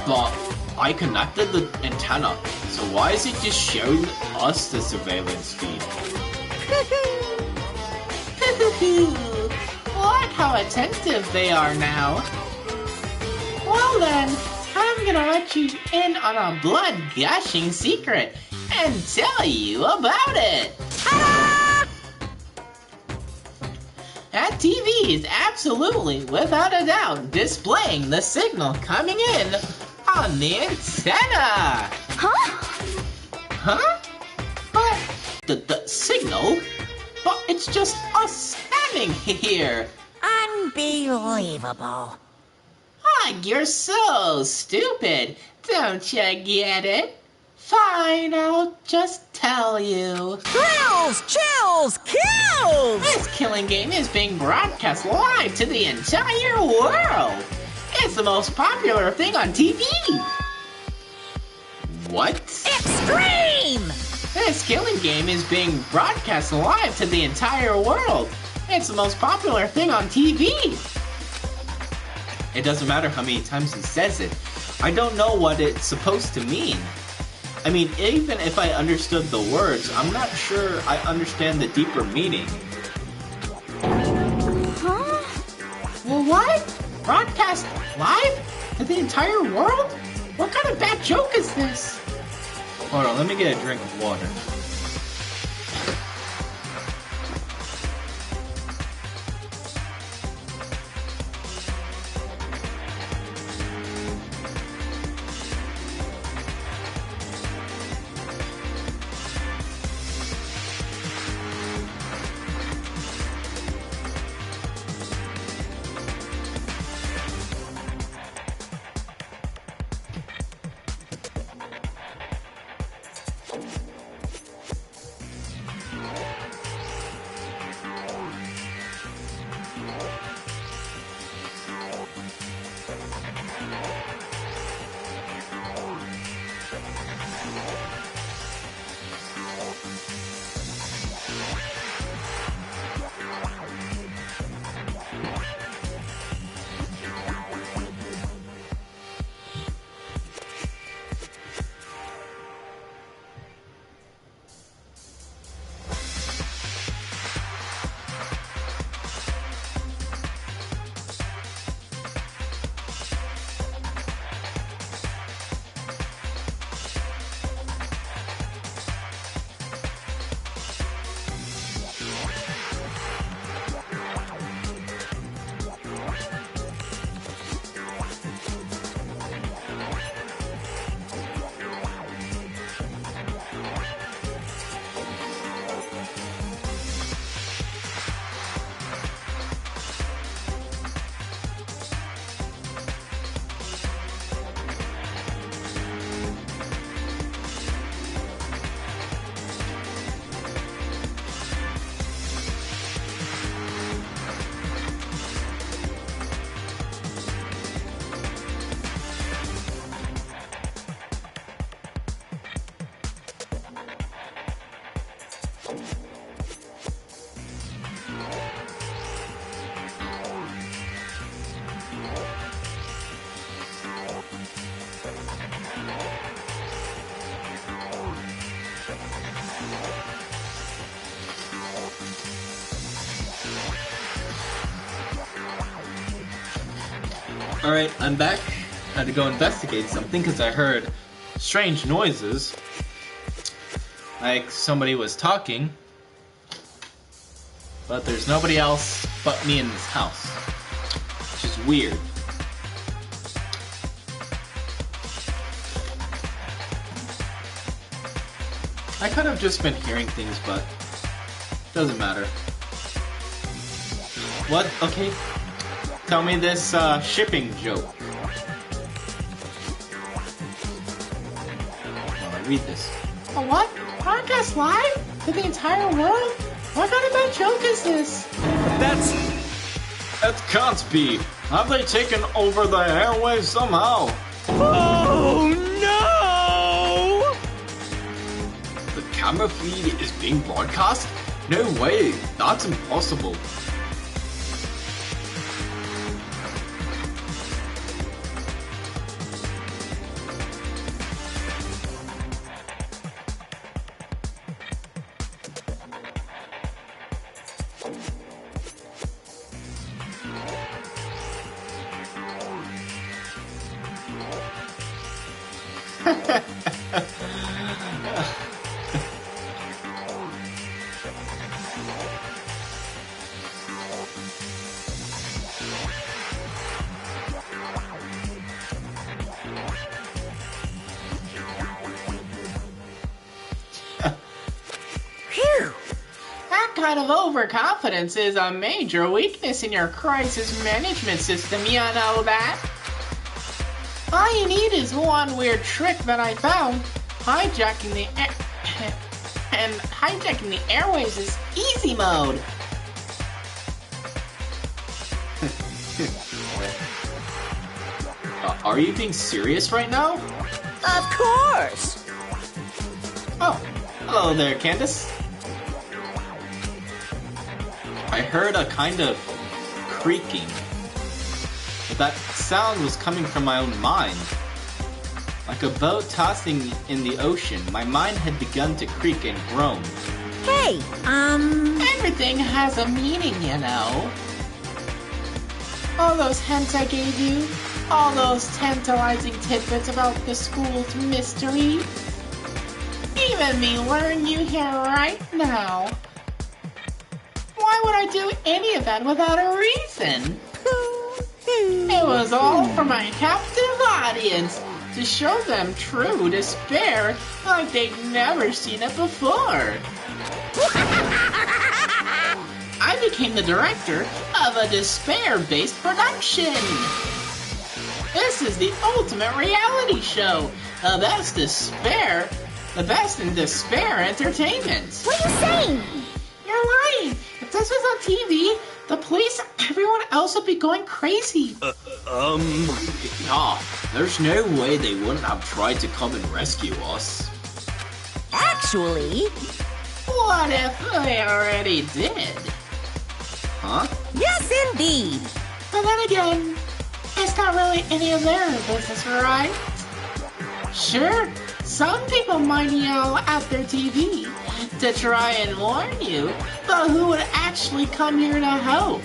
But I connected the antenna, so why is it just showing us the surveillance feed? Look how attentive they are now. Well then, I'm gonna let you in on a blood-gushing secret and tell you about it. That TV is absolutely, without a doubt, displaying the signal coming in on the antenna. huh? Huh? But the signal? But it's just us standing here. Unbelievable. Ah, you're so stupid. Don't you get it? Fine, I'll just tell you. Thrills, chills, kills! This killing game is being broadcast live to the entire world. It's the most popular thing on TV. What? Extreme! This killing game is being broadcast live to the entire world. It's the most popular thing on TV. It doesn't matter how many times he says it. I don't know what it's supposed to mean. I mean, even if I understood the words, I'm not sure I understand the deeper meaning. Huh? Well, what? Broadcast live to the entire world? What kind of bad joke is this? Hold on, let me get a drink of water. Alright, I'm back. I had to go investigate something because I heard strange noises. Like somebody was talking. But there's nobody else but me in this house. Which is weird. I could have just been hearing things, but doesn't matter. What? Okay. Tell me this shipping joke. While I read this. A what? Podcast live? To the entire world? What kind of bad joke is this? That can't be. Have they taken over the airwaves somehow? Oh no! The camera feed is being broadcast? No way. That's impossible. That kind of overconfidence is a major weakness in your crisis management system, you know that? All you need is one weird trick that I found. Hijacking the airwaves is easy mode. Are you being serious right now? Of course! Oh, hello there, Candace. I heard a kind of creaking. But that sound was coming from my own mind. Like a boat tossing in the ocean, my mind had begun to creak and groan. Hey, Everything has a meaning, you know. All those hints I gave you, all those tantalizing tidbits about the school's mystery. Even me luring you here right now. Why would I do any of that without a reason? It was all for my captive audience, to show them true despair like they'd never seen it before. I became the director of a despair-based production. This is the ultimate reality show. The best in despair entertainment. what are you saying? You're lying. If this was on TV, the police and everyone else would be going crazy. Yeah, there's no way they wouldn't have tried to come and rescue us. Actually, What if they already did? Huh? yes indeed. But then again, it's not really any of their business, right? Sure, some people might yell at their TV to try and warn you, but who would actually come here to help?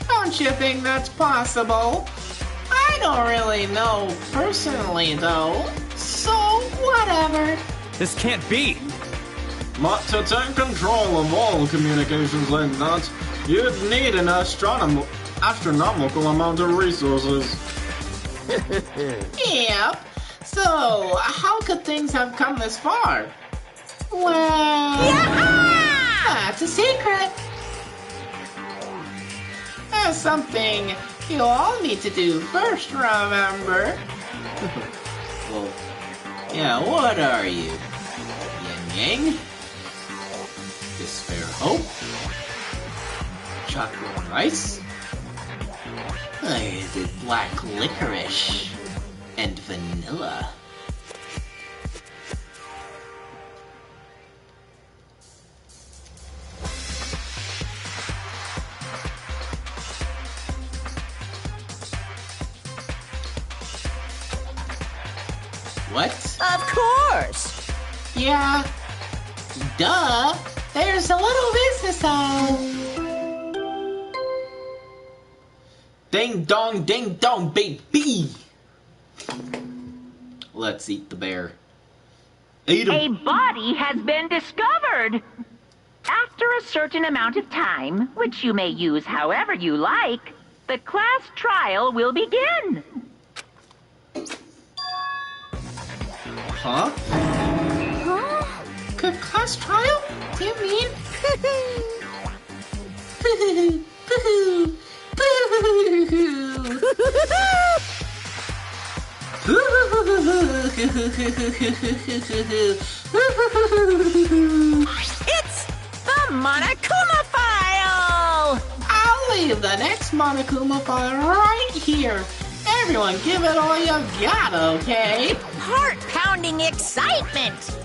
Don't you think that's possible? I don't really know personally, though, so whatever. This can't be. But to take control of all communications like that, you'd need an astronomical amount of resources. Yep. So, how could things have come this far? Well, that's a secret. That's something you all need to do first, remember? Well, yeah, what are you? Yin Yang? Despair Hope? Chocolate Rice? Or is it black licorice and vanilla? What? Of course. Yeah, Duh! There's a little business on. Ding dong, baby! Let's eat the bear. Eat A him! body has been discovered. After a certain amount of time, which you may use however you like, the class trial will begin. Huh? Class trial? Do you mean? It's the Monokuma file! I'll leave the next Monokuma file right here. Everyone give it all you got, okay? Heart-pounding excitement!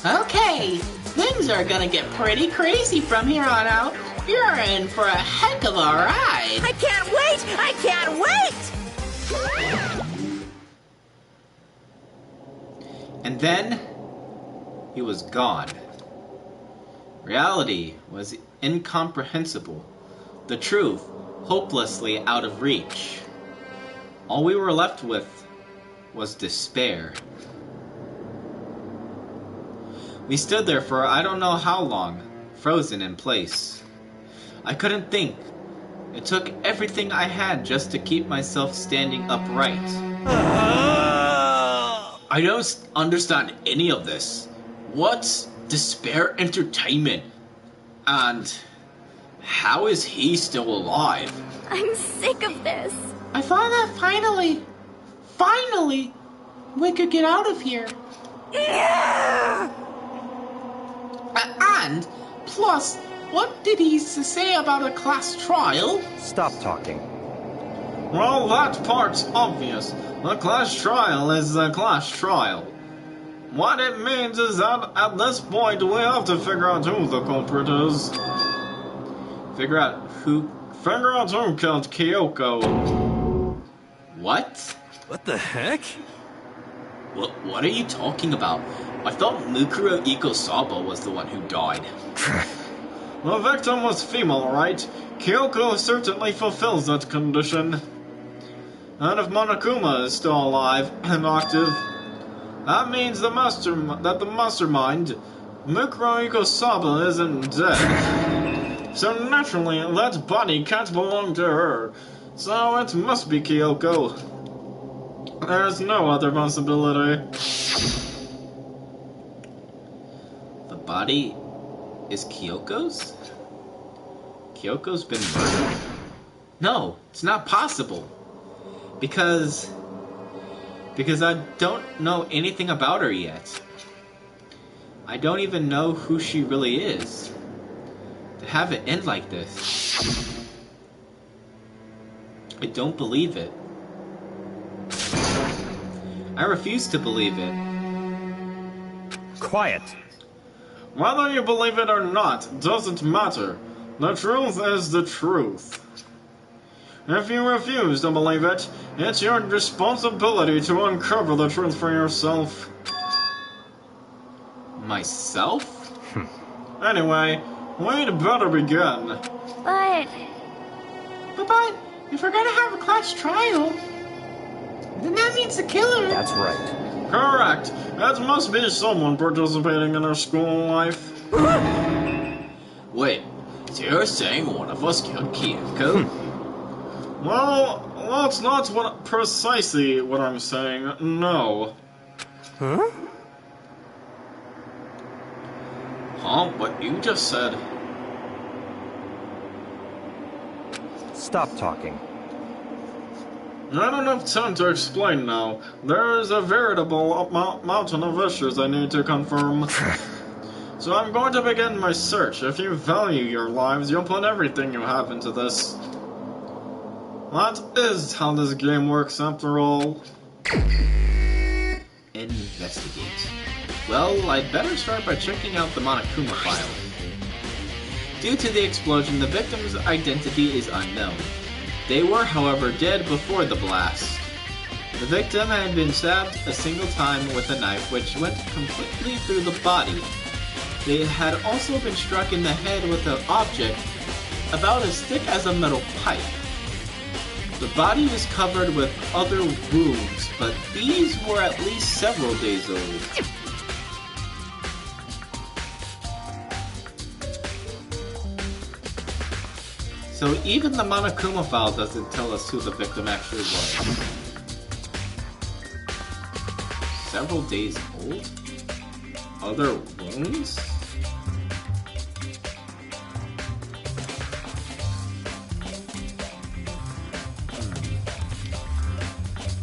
Okay, things are gonna get pretty crazy from here on out. You're in for a heck of a ride. I can't wait! I can't wait! And then, he was gone. Reality was incomprehensible. The truth, hopelessly out of reach. All we were left with was despair. We stood there for I don't know how long, frozen in place. I couldn't think. It took everything I had just to keep myself standing upright. I don't understand any of this. What's despair entertainment? And how is he still alive? I'm sick of this. I thought that finally, we could get out of here. And, plus, what did he say about a class trial? Stop talking. Well, that part's obvious. The class trial is a class trial. What it means is that at this point we have to figure out who the culprit is. Figure out who killed Kyoko. What? What the heck? What are you talking about? I thought Mukuro Ikosaba was the one who died. The victim was female, right? Kyoko certainly fulfills that condition. And if Monokuma is still alive and active, that means the mastermind, Mukuro Ikosaba, isn't dead. So naturally, that body can't belong to her. So it must be Kyoko. There's no other possibility. The body is Kyoko's? Kyoko's been murdered? No, it's not possible. Because I don't know anything about her yet. I don't even know who she really is. To have it end like this. I don't believe it. I refuse to believe it. Quiet. Whether you believe it or not doesn't matter. The truth is the truth. If you refuse to believe it, it's your responsibility to uncover the truth for yourself. Myself? Anyway, we'd better begin. But But if we're gonna have a class trial, then that means the killer. That's right. Correct. It must be someone participating in our school life. Wait, so you're saying one of us killed Kyoko? Well, that's not precisely what I'm saying, no. Huh? Huh? What you just said. Stop talking. I don't have time to explain now. There's a veritable mountain of issues I need to confirm. So I'm going to begin my search. If you value your lives, you'll put everything you have into this. That is how this game works after all. Investigate. Well, I'd better start by checking out the Monokuma file. Due to the explosion, the victim's identity is unknown. They were, however, dead before the blast. The victim had been stabbed a single time with a knife which went completely through the body. They had also been struck in the head with an object about as thick as a metal pipe. The body was covered with other wounds, but these were at least several days old. So even the Monokuma file doesn't tell us who the victim actually was. Several days old? Other wounds?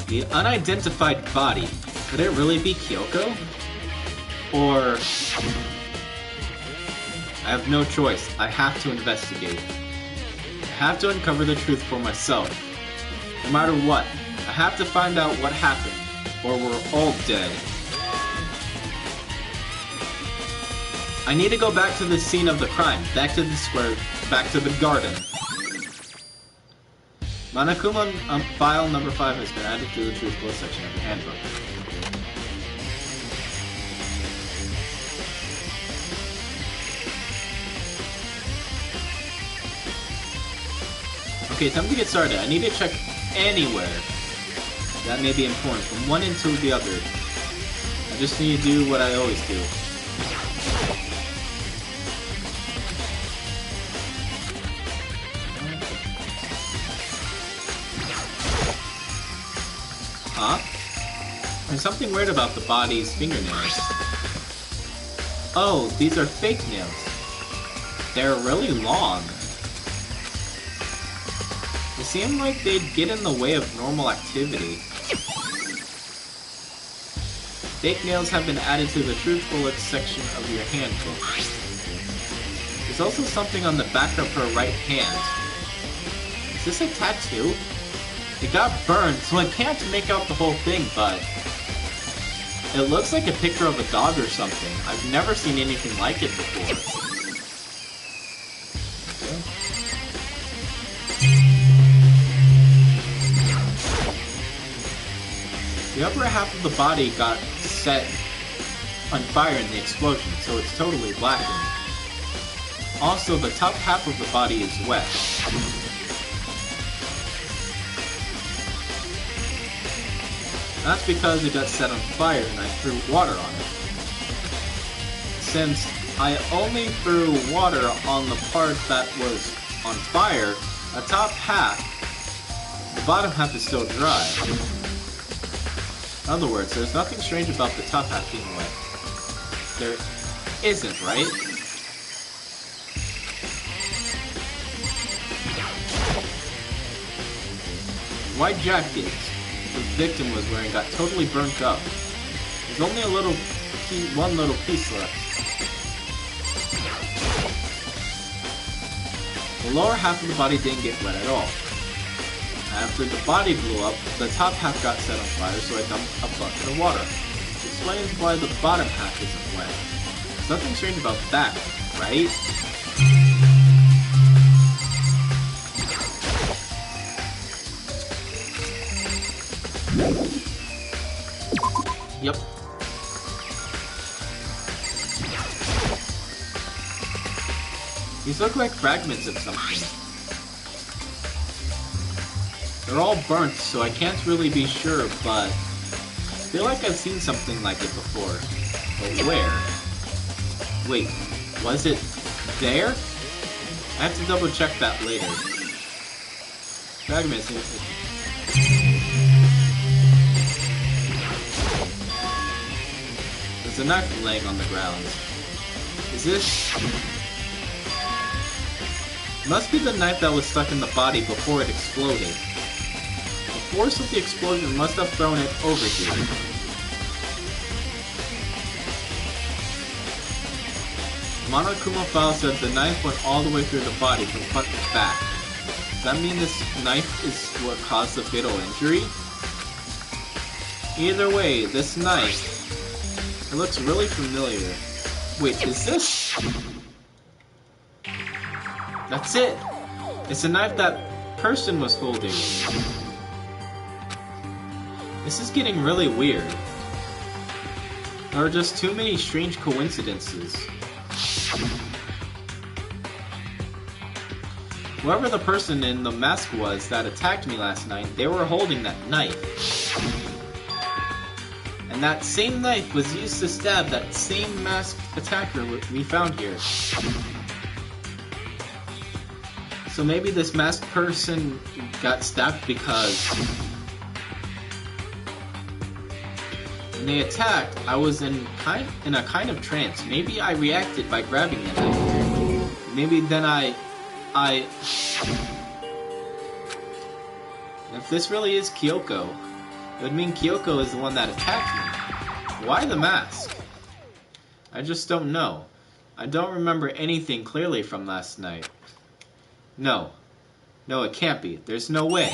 The unidentified body. Could it really be Kyoko? Or... I have no choice. I have to investigate. I have to uncover the truth for myself. No matter what, I have to find out what happened, or we're all dead. I need to go back to the scene of the crime, back to the square, back to the garden. Monokuma file number 5 has been added to the truthful section of the handbook. Okay, time to get started. I need to check anywhere that may be important, from one end to the other. I just need to do what I always do. Huh? There's something weird about the body's fingernails. Oh, these are fake nails. They're really long. They seem like they'd get in the way of normal activity. Fake nails have been added to the truthful section of your handbook. There's also something on the back of her right hand. Is this a tattoo? It got burned, so I can't make out the whole thing, but it looks like a picture of a dog or something. I've never seen anything like it before. The upper half of the body got set on fire in the explosion, so it's totally blackened. Also, the top half of the body is wet. That's because it got set on fire and I threw water on it. Since I only threw water on the part that was on fire, the top half, the bottom half is still dry. In other words, there's nothing strange about the top half being wet. There isn't, right? White jacket the victim was wearing got totally burnt up. There's only one little piece left. The lower half of the body didn't get wet at all. After the body blew up, the top half got set on fire, so I dumped a bucket of water. Which explains why the bottom half isn't wet. There's nothing strange about that, right? Yep. These look like fragments of something. They're all burnt, so I can't really be sure, but I feel like I've seen something like it before. But where? Wait, was it there? I have to double check that later. Fragments. There's a knife laying on the ground. Is this... Must be the knife that was stuck in the body before it exploded. The force of the explosion must have thrown it over here. Monokuma file said the knife went all the way through the body from front to back. Does that mean this knife is what caused the fatal injury? Either way, this knife... It looks really familiar. Wait, is this... That's it! It's a knife that person was holding. This is getting really weird. There are just too many strange coincidences. Whoever the person in the mask was that attacked me last night, they were holding that knife. And that same knife was used to stab that same masked attacker we found here. So maybe this masked person got stabbed because when they attacked, I was in a kind of trance. Maybe I reacted by grabbing the knife. Maybe then if this really is Kyoko, it would mean Kyoko is the one that attacked me. Why the mask? I just don't know. I don't remember anything clearly from last night. No. No, it can't be. There's no way.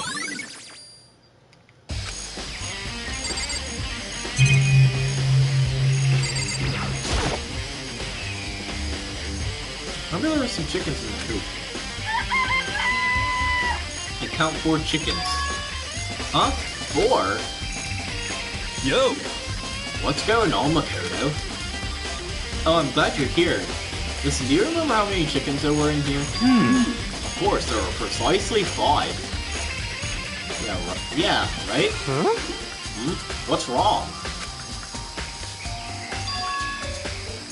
Remember there were some chickens in the coop. I count 4 chickens. Huh? 4? Yo! What's going on, Makoto? Oh, I'm glad you're here. Listen, do you remember how many chickens there were in here? Of course, there were precisely 5. Yeah, right? Huh? What's wrong?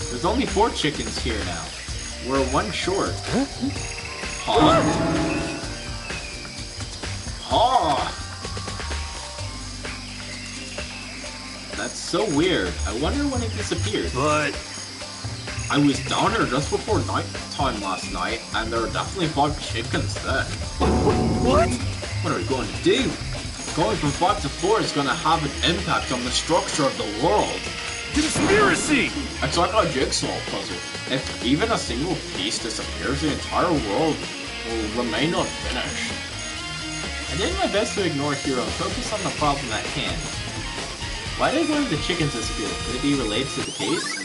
There's only 4 chickens here now. We're 1 short. Huh? That's so weird. I wonder when it disappeared. But I was down here just before night time last night, and there were definitely 5 chickens then. what? What are we going to do? Going from 5 to 4 is going to have an impact on the structure of the world. Conspiracy! It's like a jigsaw puzzle. If even a single piece disappears, the entire world will remain unfinished. I did my best to ignore Hero and focus on the problem at hand. Why did one of the chickens disappear? Could it be related to the case?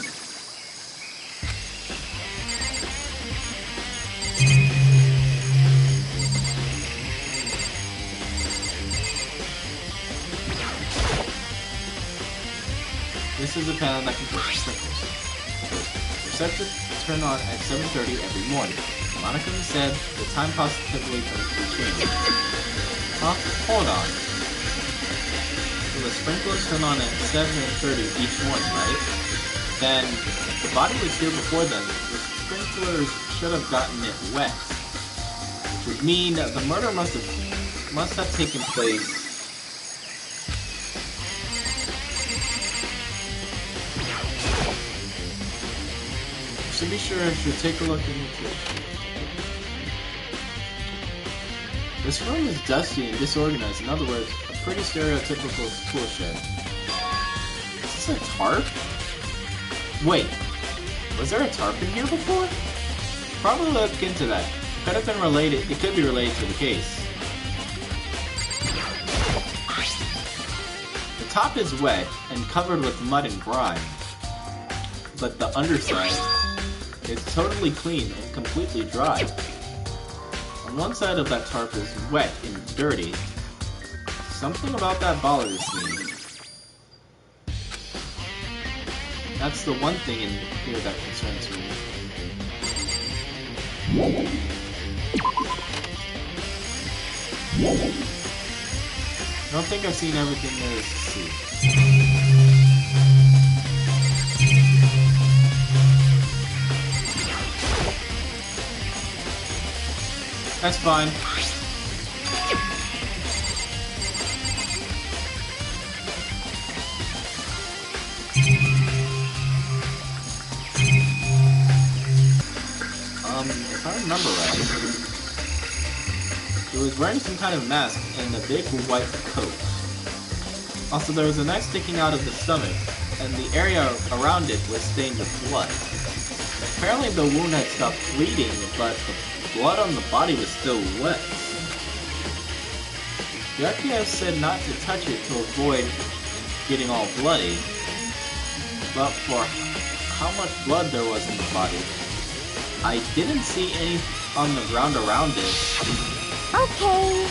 This is a panel that controls sprinkles. Receptor turn on at 7:30 every morning. Monica said the time positively changed. Huh? Hold on. So the sprinklers turn on at 7:30 each morning, right? Then, if the body was here before then, the sprinklers should have gotten it wet. Which would mean that the murder must have taken place to be sure, I should take a look into it. This room is dusty and disorganized. In other words, a pretty stereotypical tool shed. Is this a tarp? Wait, was there a tarp in here before? Probably look into that. It could have been related. It could be related to the case. The top is wet and covered with mud and grime, but the underside is totally clean and completely dry. On one side of that tarp is wet and dirty. Something about that bothers me. That's the one thing in here that concerns me. I don't think I've seen everything there is to see. That's fine. If I remember right, he was wearing some kind of mask and a big white coat. Also, there was a knife sticking out of the stomach, and the area around it was stained with blood. Apparently the wound had stopped bleeding, but the blood on the body was still wet. The RPS said not to touch it to avoid getting all bloody, but for how much blood there was in the body, I didn't see any on the ground around it. Okay.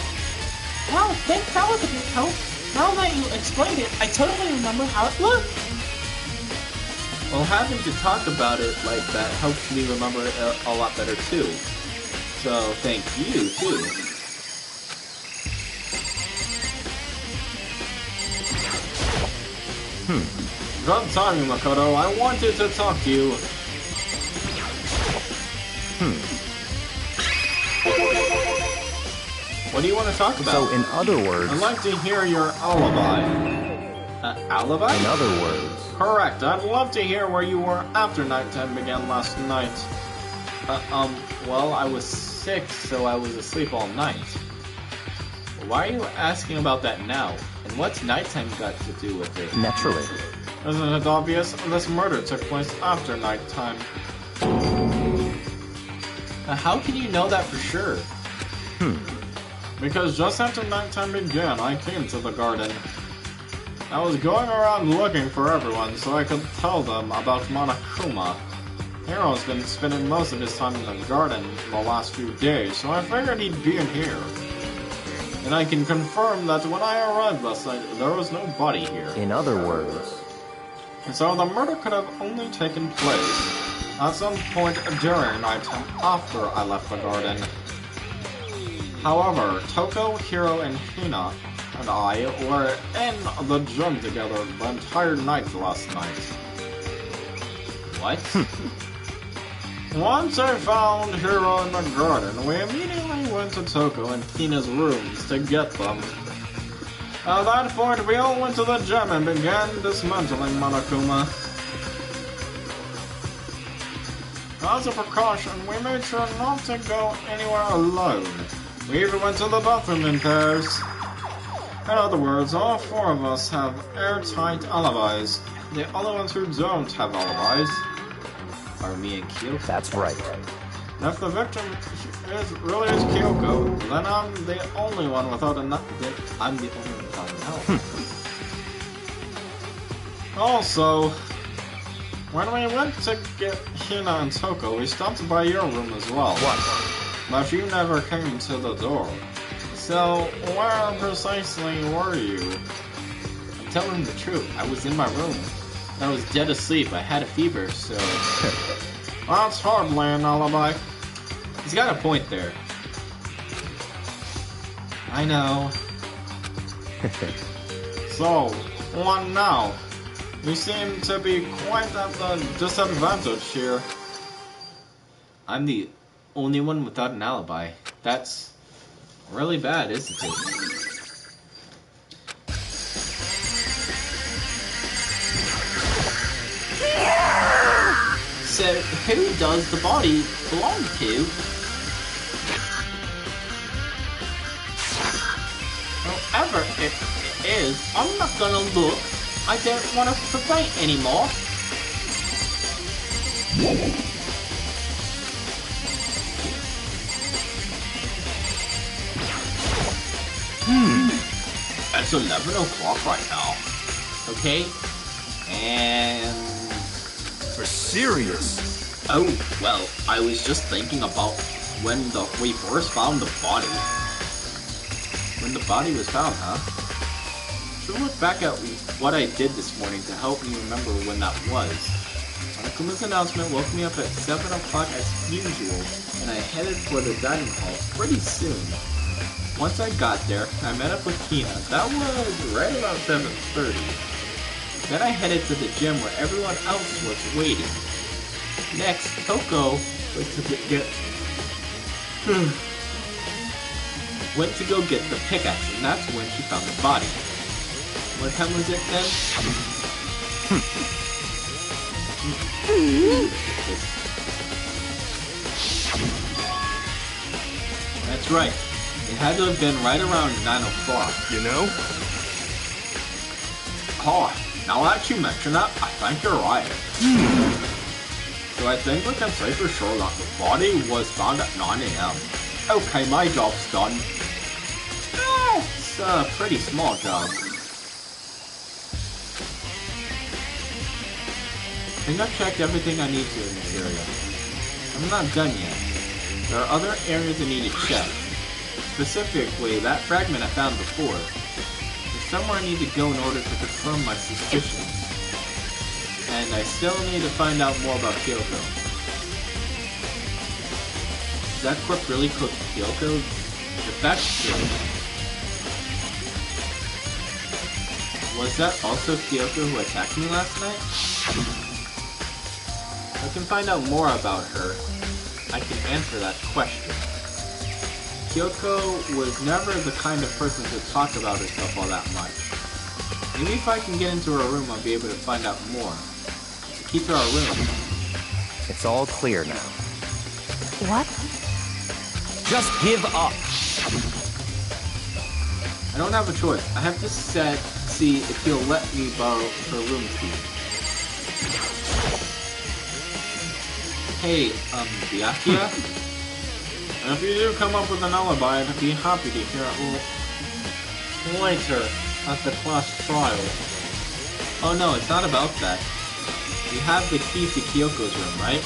Well, thanks, that was a big help. Now that you explained it, I totally remember how it looked. Well, having to talk about it like that helps me remember it a lot better too. So, thank you, too. Good timing, Makoto. I wanted to talk to you. What do you want to talk about? So, in other words... I'd like to hear your alibi. Alibi? In other words... Correct. I'd love to hear where you were after nighttime began last night. Well, I was sick, so I was asleep all night. Why are you asking about that now? And what's nighttime got to do with it? Naturally. Isn't it obvious? This murder took place after nighttime. How can you know that for sure? Because just after nighttime began, I came to the garden. I was going around looking for everyone so I could tell them about Monokuma. Hiro's been spending most of his time in the garden the last few days, so I figured he'd be in here. And I can confirm that when I arrived last night, there was no body here. In other words... So the murder could have only taken place at some point during nighttime after I left the garden. However, Toko, Hiro, and Hina and I were in the gym together the entire night last night. What? Once I found Hiro in the garden, we immediately went to Toko and Hina's rooms to get them. At that point, we all went to the gym and began dismantling Monokuma. As a precaution, we made sure not to go anywhere alone. We even went to the bathroom in pairs. In other words, all four of us have airtight alibis. The only ones who don't have alibis are me and Kyoko. That's right. If the victim really is Kyoko, then I'm the only one without an alibi. Also, when we went to get Hina and Toko, we stopped by your room as well. What? But you never came to the door. So, where precisely were you? I'm telling the truth. I was in my room. I was dead asleep. I had a fever, so... That's hardly an alibi. He's got a point there. I know. So, what now? We seem to be quite at the disadvantage here. I'm the only one without an alibi. That's really bad, isn't it? So, who does the body belong to? Whoever it is, I'm not gonna look. I don't want to debate anymore. It's 11 o'clock right now. Okay? And... For serious? Oh, well, I was just thinking about when we first found the body. When the body was found, huh? Should look back at what I did this morning to help me remember when that was. Monokuma's announcement woke me up at 7 o'clock as usual, and I headed for the dining hall pretty soon. Once I got there, I met up with Hina. That was right about 7:30. Then I headed to the gym where everyone else was waiting. Next, Toko went to go get the pickaxe, and that's when she found the body. What time was it then? That's right. It had to have been right around 9 o'clock. You know? Oh, now that you mention it, I think you're right. So I think we can say for sure that the body was found at 9 AM. Okay, my job's done. It's a pretty small job. I think I've checked everything I need to in this area. I'm not done yet. There are other areas I need to check. Specifically, that fragment I found before. There's somewhere I need to go in order to confirm my suspicions. And And I still need to find out more about Kyoko. Is that corpse really cooked Kyoko? If that's true, was that also Kyoko who attacked me last night? If I can find out more about her, I can answer that question. Kyoko was never the kind of person to talk about herself all that much. Maybe if I can get into her room, I'll be able to find out more. The key to our room. It's all clear now. What? Just give up! I don't have a choice. I have to see if he'll let me borrow her room key. Hey, Byakuya? If you do come up with an alibi, I'd be happy to hear it later at the class trial. Oh no, it's not about that. You have the key to Kyoko's room, right?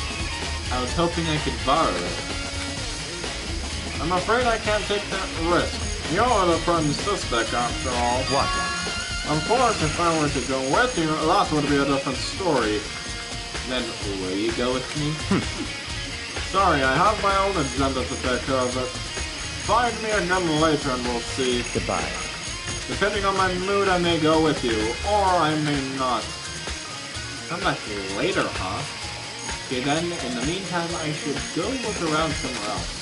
I was hoping I could borrow it. I'm afraid I can't take that risk. You're the prime suspect after all. What? Of course, if I were to go with you, that would be a different story. Then, will you go with me? Sorry, I have my own agenda to take care of it. Find me again later and we'll see. Goodbye. Depending on my mood, I may go with you, or I may not. Come back later, huh? Okay, then, in the meantime, I should go look around somewhere else.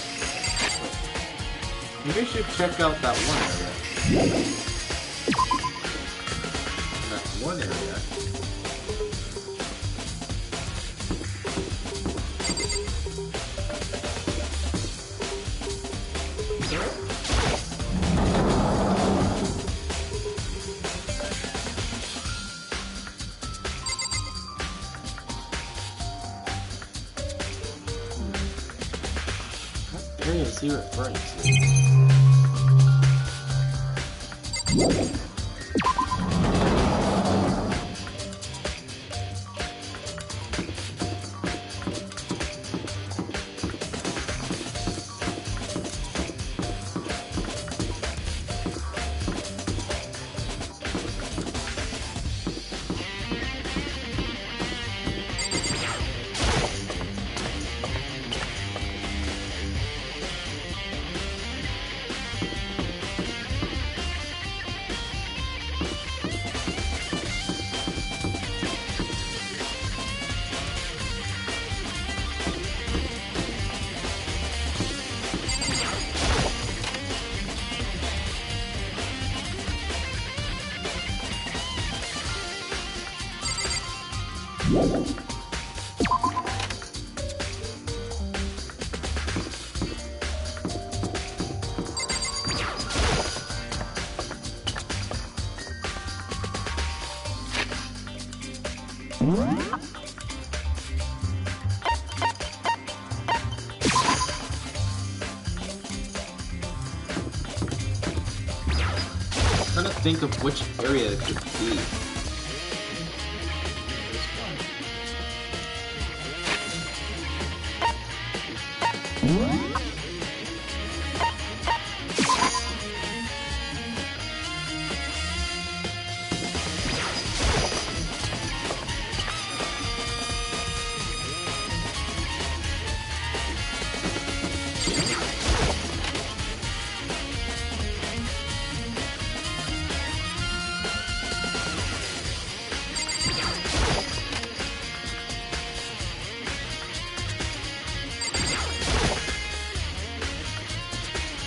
Maybe I should check out that one area. That one area. What area is he referring to? I'm trying to think of which area it could be.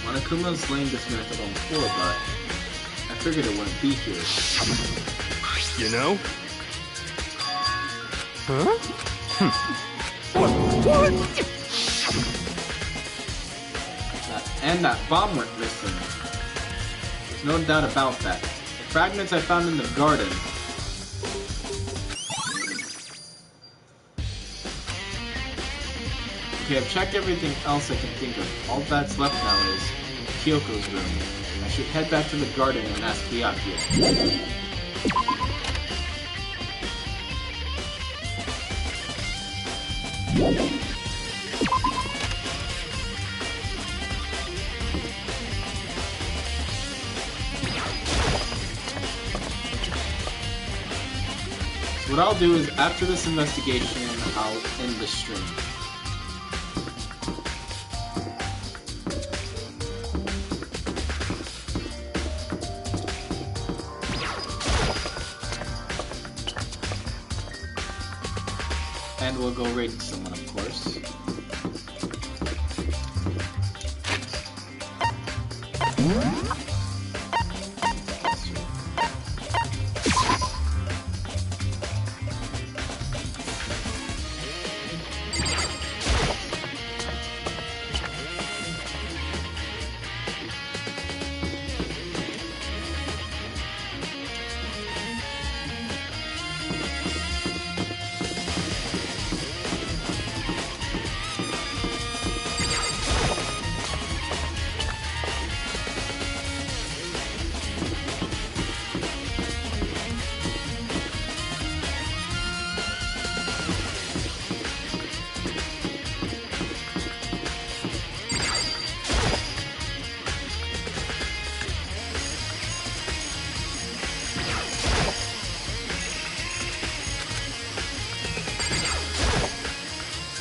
Monakuma's laying dismantled on the floor, but I figured it wouldn't be here. You know? Huh? And that bomb went missing. There's no doubt about that. The fragments I found in the garden. Okay, I've checked everything else I can think of. All that's left now is Kyoko's room. I should head back to the garden and ask Byakuya. What I'll do is, after this investigation, I'll end the stream. And we'll go raid someone, of course.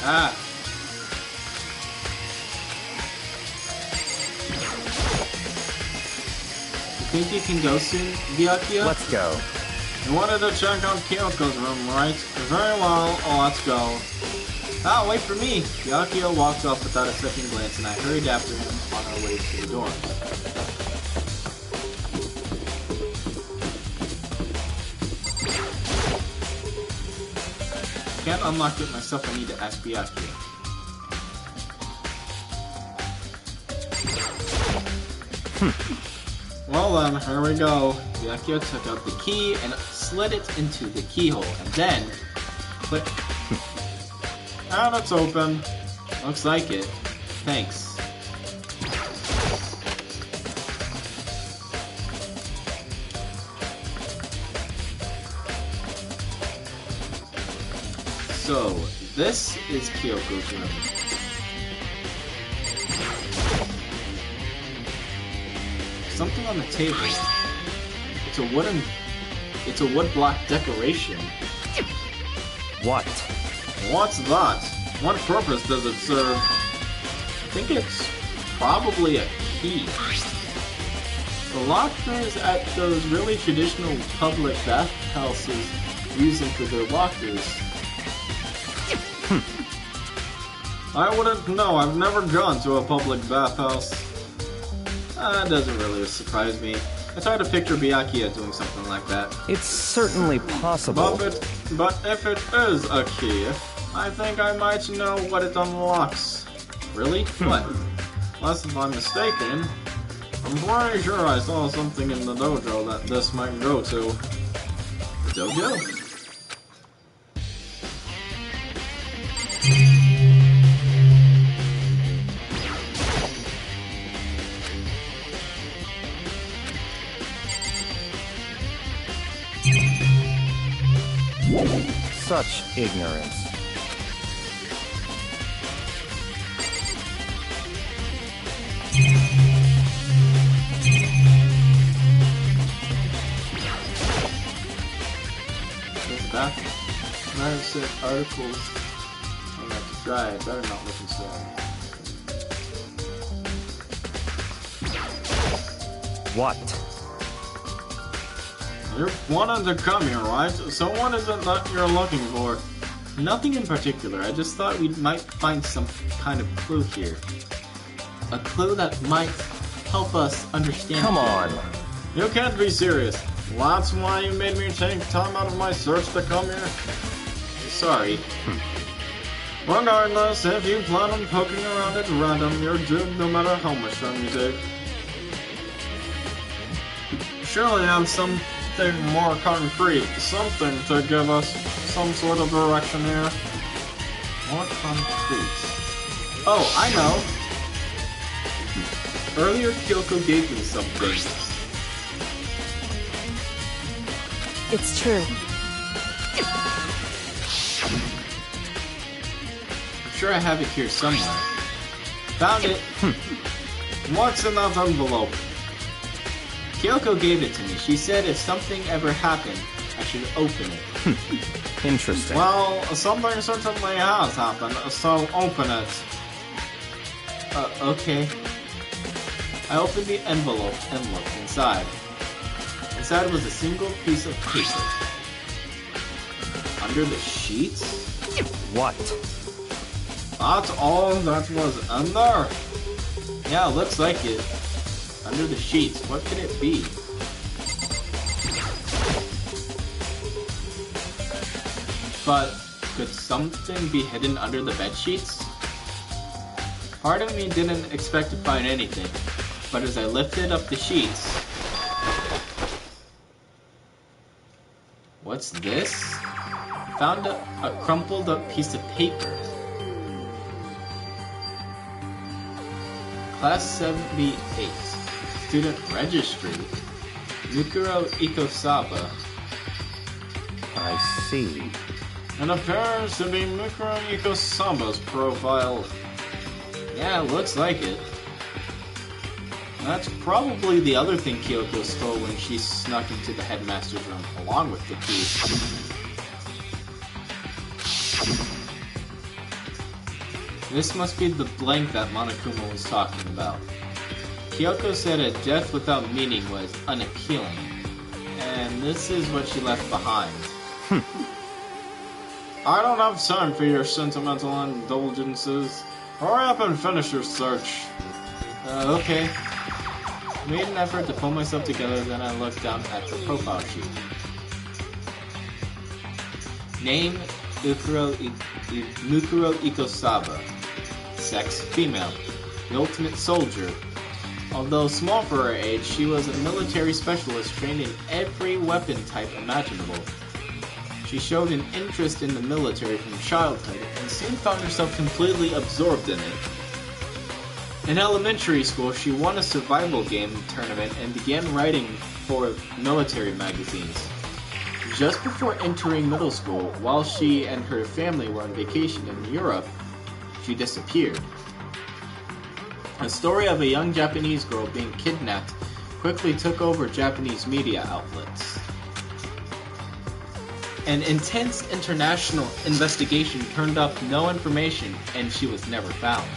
Ah. You think you can go soon, Byakuya? Let's go. You wanted to check out Kyoko's room, right? Very well, let's go. Ah, wait for me! Byakuya walked off without a second glance, and I hurried after him on our way to the dorms. Can't unlock it myself, I need to ask Byakuya. Well then, here we go. Byakuya took out the key and slid it into the keyhole, and then click. And it's open. Looks like it. Thanks. So, this is Kyoko's room. Something on the table. It's a wood block decoration. What? What's that? What purpose does it serve? I think it's probably a key. The lockers at those really traditional public bathhouses use them for their lockers. I wouldn't know, I've never gone to a public bathhouse. That doesn't really surprise me. I try to picture Byakuya doing something like that. It's certainly possible. But if it is a key, I think I might know what it unlocks. Really? What? Unless if I'm mistaken, I'm pretty sure I saw something in the dojo that this might go to. The dojo? Such ignorance. This back. Might have said articles. I'm gonna have to try. I better not look inside. What? You're wanting to come here, right? So what is it that you're looking for? Nothing in particular. I just thought we might find some kind of clue here. A clue that might help us understand. Come on. You can't be serious. That's why you made me take time out of my search to come here? Sorry. Regardless, if you plan on poking around at random, you're doomed no matter how much time you take. Surely I'm something more concrete, something to give us some sort of direction here. More concrete. Oh, I know! Earlier Kyoko gave me something. It's true. I'm sure I have it here somewhere. Found it! What's in that envelope? Kyoko gave it to me. She said if something ever happened, I should open it. Interesting. Well, something certainly has happened, so open it. Okay. I opened the envelope and looked inside. Inside was a single piece of paper. Under the sheets? What? That's all that was in there? Yeah, looks like it. Under the sheets, what could it be? But could something be hidden under the bed sheets? Part of me didn't expect to find anything, but as I lifted up the sheets... What's this? Found a crumpled up piece of paper. Class 78. Student Registry. Mikuro Ikosaba. I see. It appears to be Mikuro Ikosaba's profile. Yeah, it looks like it. That's probably the other thing Kyoko stole when she snuck into the headmaster's room, along with the key. This must be the blank that Monokuma was talking about. Kyoko said a death without meaning was unappealing, and this is what she left behind. I don't have time for your sentimental indulgences. Hurry up and finish your search. Okay. I made an effort to pull myself together, then I looked down at the profile sheet. Name, Mukuro Ikosaba. Sex, female. The ultimate soldier. Although small for her age, she was a military specialist trained in every weapon type imaginable. She showed an interest in the military from childhood and soon found herself completely absorbed in it. In elementary school, she won a survival game tournament and began writing for military magazines. Just before entering middle school, while she and her family were on vacation in Europe, she disappeared. A story of a young Japanese girl being kidnapped quickly took over Japanese media outlets. An intense international investigation turned up no information, and she was never found.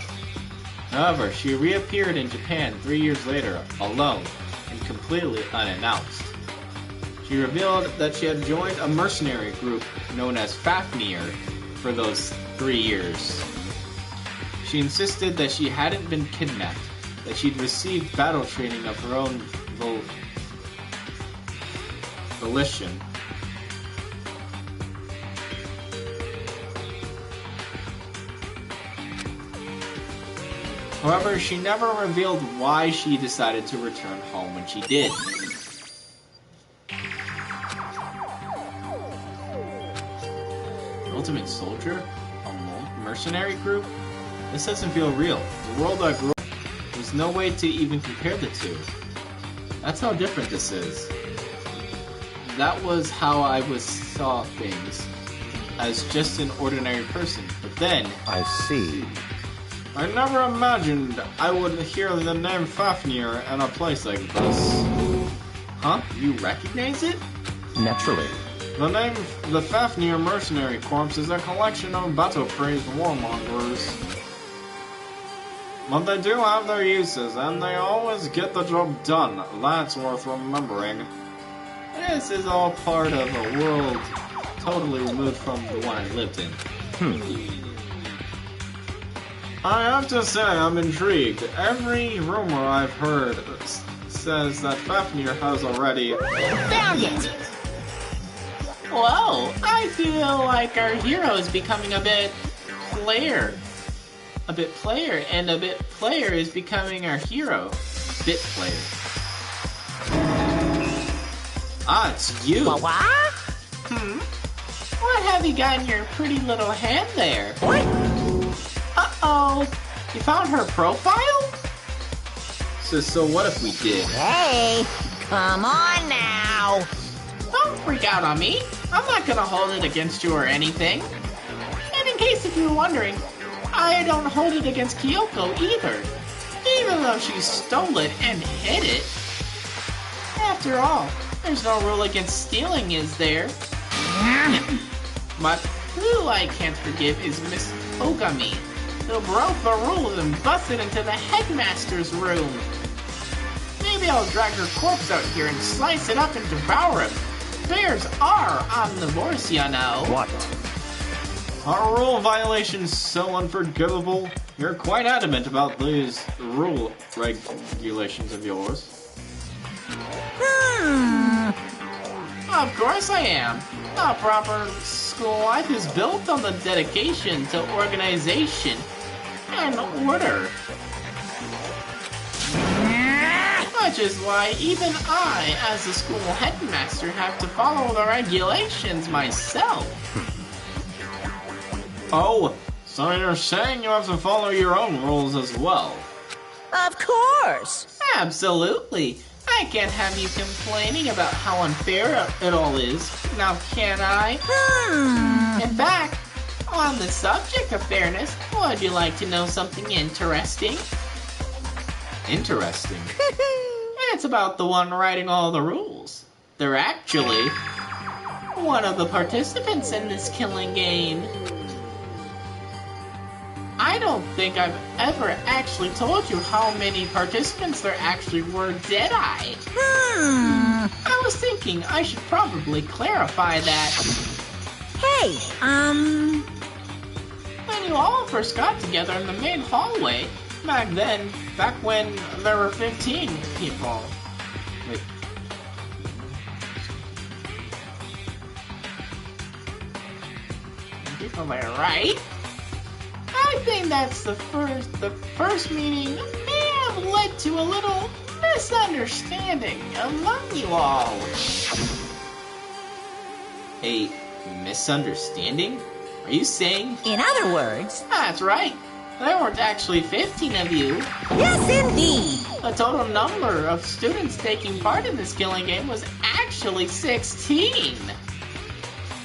However, she reappeared in Japan 3 years later, alone and completely unannounced. She revealed that she had joined a mercenary group known as Fafnir for those 3 years. She insisted that she hadn't been kidnapped, that she'd received battle training of her own volition. However, she never revealed why she decided to return home when she did. Ultimate Soldier? A mercenary group? This doesn't feel real. The world I grew up in, there's no way to even compare the two. That's how different this is. That was how I saw things, as just an ordinary person, but then... I see. I never imagined I would hear the name Fafnir in a place like this. Huh? You recognize it? Naturally. The name, the Fafnir Mercenary Corps, is a collection of battle-crazed warmongers. But they do have their uses, and they always get the job done. That's worth remembering. This is all part of a world totally removed from the one I lived in. I have to say, I'm intrigued. Every rumor I've heard says that Fafnir has already... Found it! Whoa, I feel like our hero is becoming a bit player. A bit player, and a bit player is becoming our hero. Bit player. Ah, it's you! What? What have you got in your pretty little hand there? What? Uh-oh, you found her profile? So what if we did? Hey, come on now. Don't freak out on me. I'm not gonna hold it against you or anything. And in case if you're wondering, I don't hold it against Kyoko either. Even though she stole it and hid it. After all, there's no rule against stealing, is there? But who I can't forgive is Miss Ogami, who broke the rules and busted into the headmaster's room. Maybe I'll drag her corpse out here and slice it up and devour it. Bears are omnivores, you know. What? Are rule violations so unforgivable? You're quite adamant about these rule regulations of yours. Of course I am. A proper school life is built on the dedication to organization and order. Which is why even I, as the school headmaster, have to follow the regulations myself. Oh, so you're saying you have to follow your own rules as well? Of course. Absolutely. I can't have you complaining about how unfair it all is, now can I? In fact, on the subject of fairness, would you like to know something interesting? Interesting. It's about the one writing all the rules. They're actually one of the participants in this killing game. I don't think I've ever actually told you how many participants there actually were, did I? I was thinking I should probably clarify that. Hey, When you all first got together in the main hallway, back when there were 15 people. Wait. People there, right? I think that's the first meeting may have led to a little misunderstanding among you all. A misunderstanding? Are you saying? in other words, That's right. There weren't actually 15 of you. yes indeed. The total number of students taking part in this killing game was actually 16.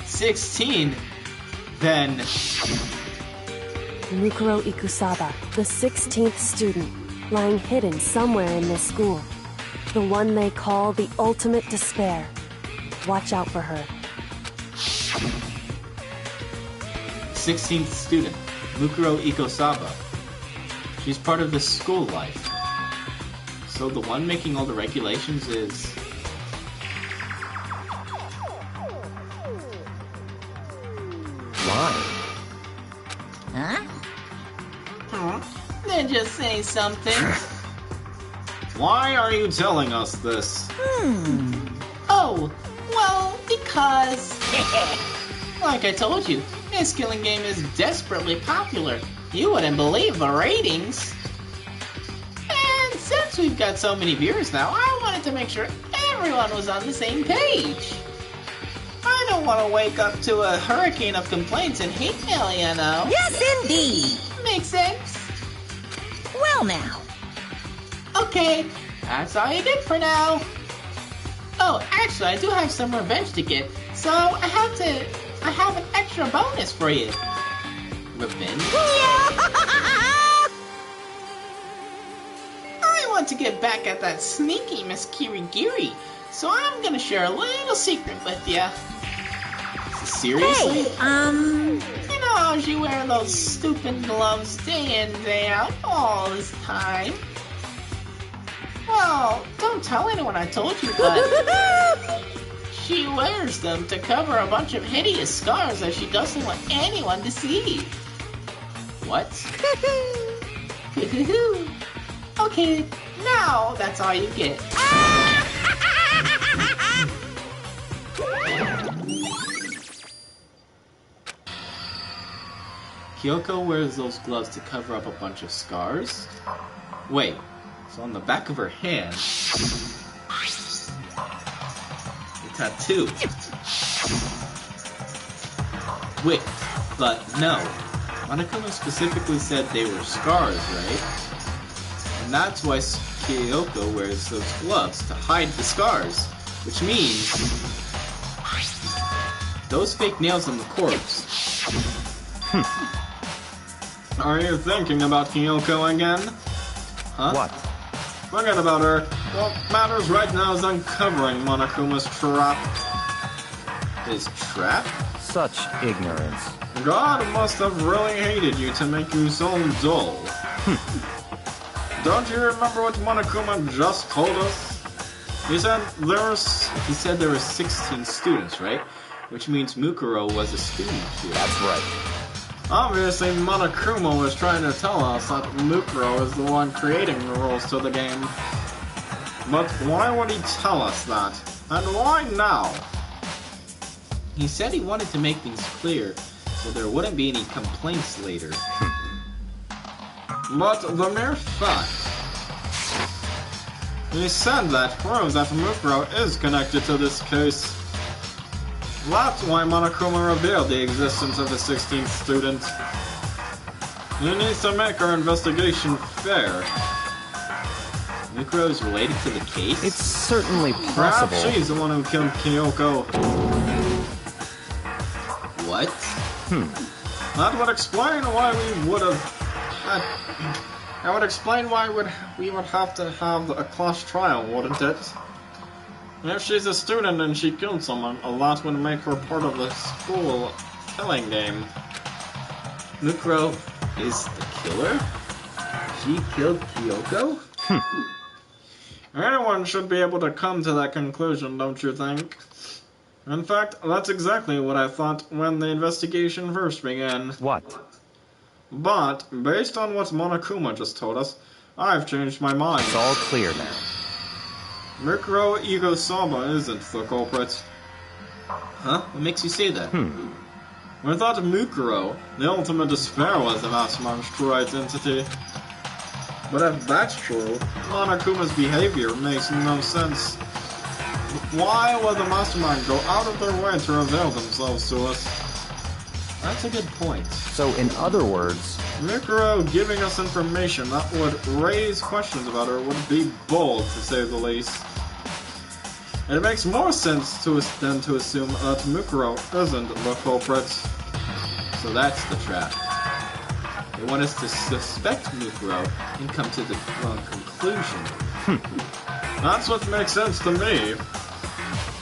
16? Then... Mukuro Ikusaba, the 16th student, lying hidden somewhere in this school. The one they call the ultimate despair. Watch out for her. 16th student, Mukuro Ikosaba. She's part of the school life. So the one making all the regulations is... Why? Huh? Then just say something. Why are you telling us this? Oh, well, because... Like I told you, this killing game is desperately popular. You wouldn't believe the ratings. And since we've got so many viewers now, I wanted to make sure everyone was on the same page. I don't want to wake up to a hurricane of complaints and hate mail, you know. Yes indeed. Makes sense? Well now. Okay, that's all you get for now. Oh, actually, I do have some revenge to get, so I have an extra bonus for you. Revenge? I want to get back at that sneaky Miss Kirigiri, so I'm gonna share a little secret with you. Seriously? You know how she wears those stupid gloves day in, day out, all this time? Well, don't tell anyone I told you, but she wears them to cover a bunch of hideous scars that she doesn't want anyone to see. What? Okay, now that's all you get. Kyoko wears those gloves to cover up a bunch of scars? Wait, so on the back of her hand... a tattoo. Wait, but no. Monokuma specifically said they were scars, right? And that's why Kyoko wears those gloves, to hide the scars. Which means... those fake nails on the corpse. Are you thinking about Kyoko again? Huh? What? Forget about her. What matters right now is uncovering Monokuma's trap. is trapped? Such ignorance. God must have really hated you to make you so dull. Don't you remember what Monokuma just told us? He said there were 16 students, right? Which means Mukuro was a student here. That's right. Obviously, Monokuma was trying to tell us that Mukuro is the one creating the rules to the game. But why would he tell us that? And why now? He said he wanted to make things clear, so there wouldn't be any complaints later. But the mere fact he said that proves that Mukuro is connected to this case. That's why Monokuma revealed the existence of the 16th student. He needs to make our investigation fair. Mukuro is related to the case? It's certainly possible. Perhaps she's the one who killed Kyoko. What? That would explain why we would have had... That would explain why we would have to have a class trial, wouldn't it? If she's a student and she killed someone, a lot would make her part of the school killing game. Mukuro is the killer? She killed Kyoko? Anyone should be able to come to that conclusion, don't you think? In fact, that's exactly what I thought when the investigation first began. What? But, based on what Monokuma just told us, I've changed my mind. It's all clear now. Mukuro Igo-sama isn't the culprit. Huh? What makes you say that? I thought Mukuro, the ultimate despair, was the mastermind's true identity. But if that's true, Monokuma's behavior makes no sense. Why would the mastermind go out of their way to reveal themselves to us? That's a good point. So, in other words... Mukuro giving us information that would raise questions about her would be bold, to say the least. It makes more sense than to assume that Mukuro isn't the culprit. So that's the trap. They want us to suspect Mukuro and come to the wrong conclusion. That's what makes sense to me.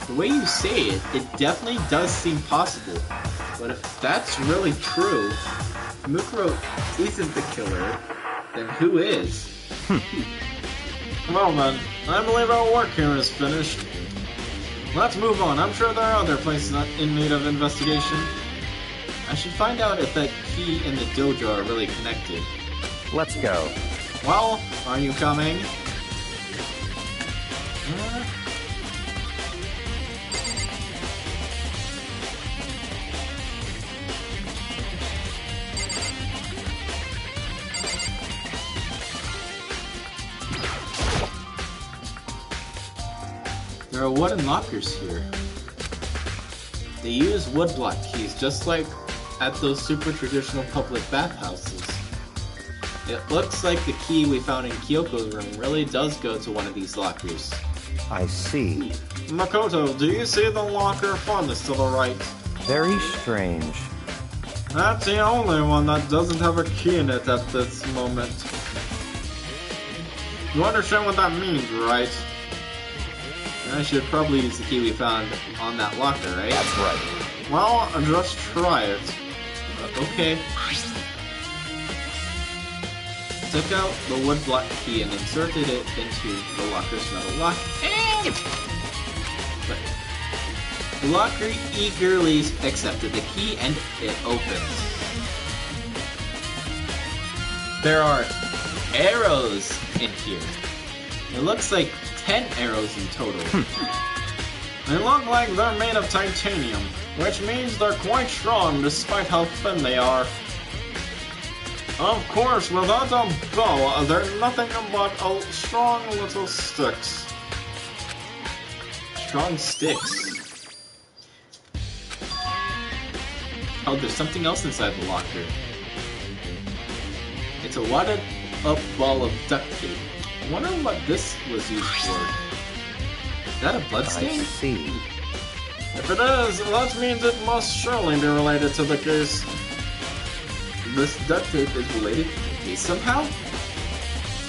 The way you say it, it definitely does seem possible. But if that's really true, Mukuro isn't the killer, then who is? Well then, I believe our work here is finished. Let's move on. I'm sure there are other places in need of investigation. I should find out if that key and the dojo are really connected. Let's go. Well, are you coming? There are wooden lockers here. They use woodblock keys just like at those super traditional public bathhouses. It looks like the key we found in Kyoko's room really does go to one of these lockers. I see. Makoto, do you see the locker farthest to the right? Very strange. That's the only one that doesn't have a key in it at this moment. You understand what that means, right? I should probably use the key we found on that locker, right? That's right. Well, just try it. Okay. Took out the woodblock key and inserted it into the locker's metal lock, and the locker eagerly accepted the key and it opens. There are arrows in here. It looks like 10 arrows in total. They look like they're made of titanium, which means they're quite strong despite how thin they are. Of course, without a bow, they're nothing but strong little sticks. Strong sticks. Oh, there's something else inside the locker. It's a wadded up ball of duct tape. I wonder what this was used for. Is that a bloodstain? I see. If it is, that means it must surely be related to the case. This duct tape is related to the case somehow?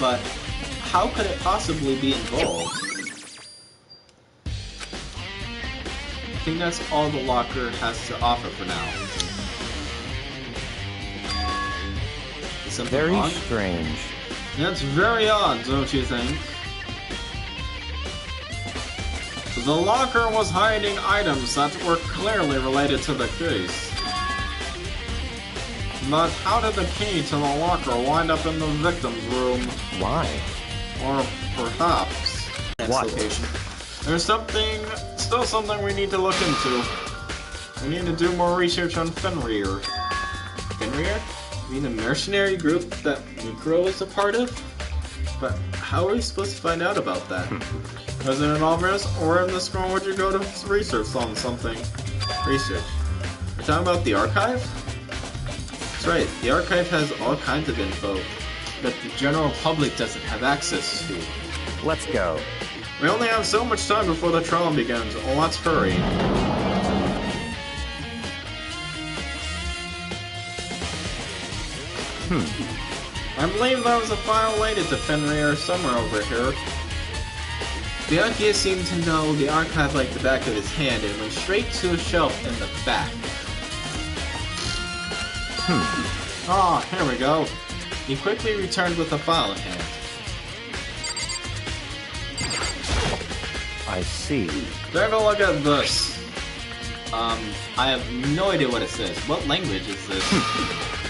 But how could it possibly be involved? think that's all the locker has to offer for now. Is something Very wrong? strange. That's very odd, don't you think? The locker was hiding items that were clearly related to the case. But how did the key to the locker wind up in the victim's room? Why? Or perhaps... Next What? location. There's still something we need to look into. We need to do more research on Fenrir. Fenrir? You mean the mercenary group that Mikro is a part of? But how are we supposed to find out about that? Isn't it obvious? Or in the school would you go to research on something? Research. We're talking about the archive? That's right, the archive has all kinds of info that the general public doesn't have access to. Let's go. We only have so much time before the trial begins. Let's hurry. I believe there was a file related to Fenrir somewhere over here. The Archaea seemed to know the archive like the back of his hand and went straight to a shelf in the back. Ah, here we go. He quickly returned with the file in hand. I see. Take a look at this. I have no idea what it says. What language is this?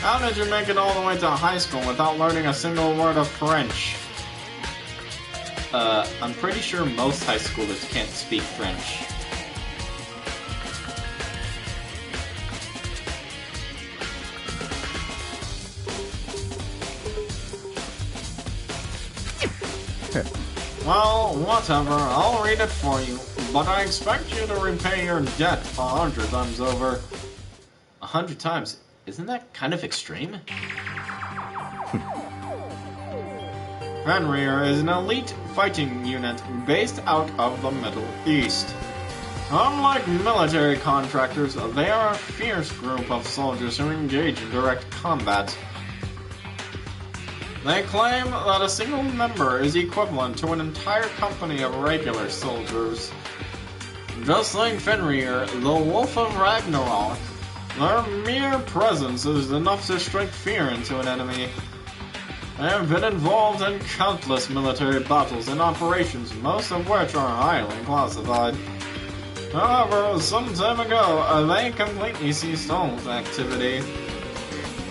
How did you make it all the way to high school without learning a single word of French? I'm pretty sure most high schoolers can't speak French. Well, whatever, I'll read it for you, but I expect you to repay your debt 100 times over. 100 times? Isn't that kind of extreme? Fenrir is an elite fighting unit based out of the Middle East. Unlike military contractors, they are a fierce group of soldiers who engage in direct combat. They claim that a single member is equivalent to an entire company of regular soldiers. Just like Fenrir, the Wolf of Ragnarok, their mere presence is enough to strike fear into an enemy. They have been involved in countless military battles and operations, most of which are highly classified. However, some time ago, they completely ceased all activity.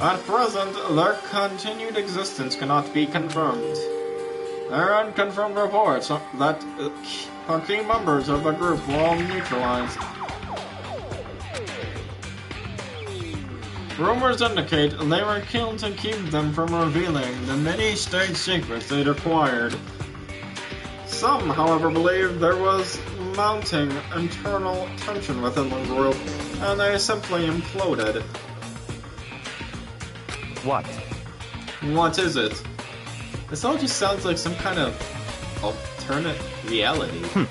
At present, their continued existence cannot be confirmed. There are unconfirmed reports that key members of the group were all neutralized. Rumors indicate they were killed to keep them from revealing the many state secrets they'd acquired. Some, however, believe there was mounting internal tension within the group, and they simply imploded. What? What is it? This all just sounds like some kind of alternate reality.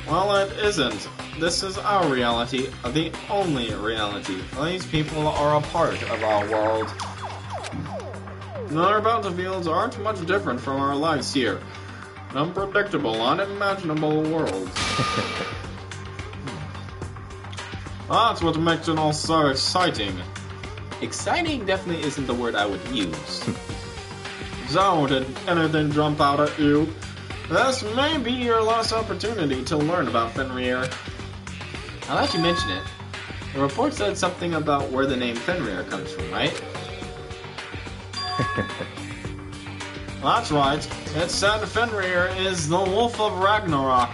Well, it isn't. This is our reality, the only reality. These people are a part of our world. Our battlefields aren't much different from our lives here. An unpredictable, unimaginable world. That's what makes it all so exciting. Exciting definitely isn't the word I would use. So, did anything jump out at you? This may be your last opportunity to learn about Fenrir. Now that you mention it, the report said something about where the name Fenrir comes from, right? That's right. It said Fenrir is the Wolf of Ragnarok.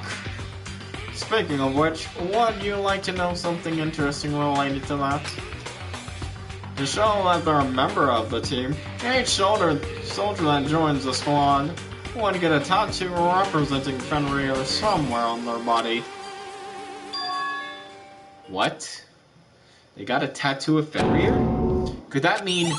Speaking of which, would you like to know something interesting related to that? To show that they're a member of the team, each soldier that joins the squad would get a tattoo representing Fenrir somewhere on their body. What? They got a tattoo of Fenrir? Could that mean...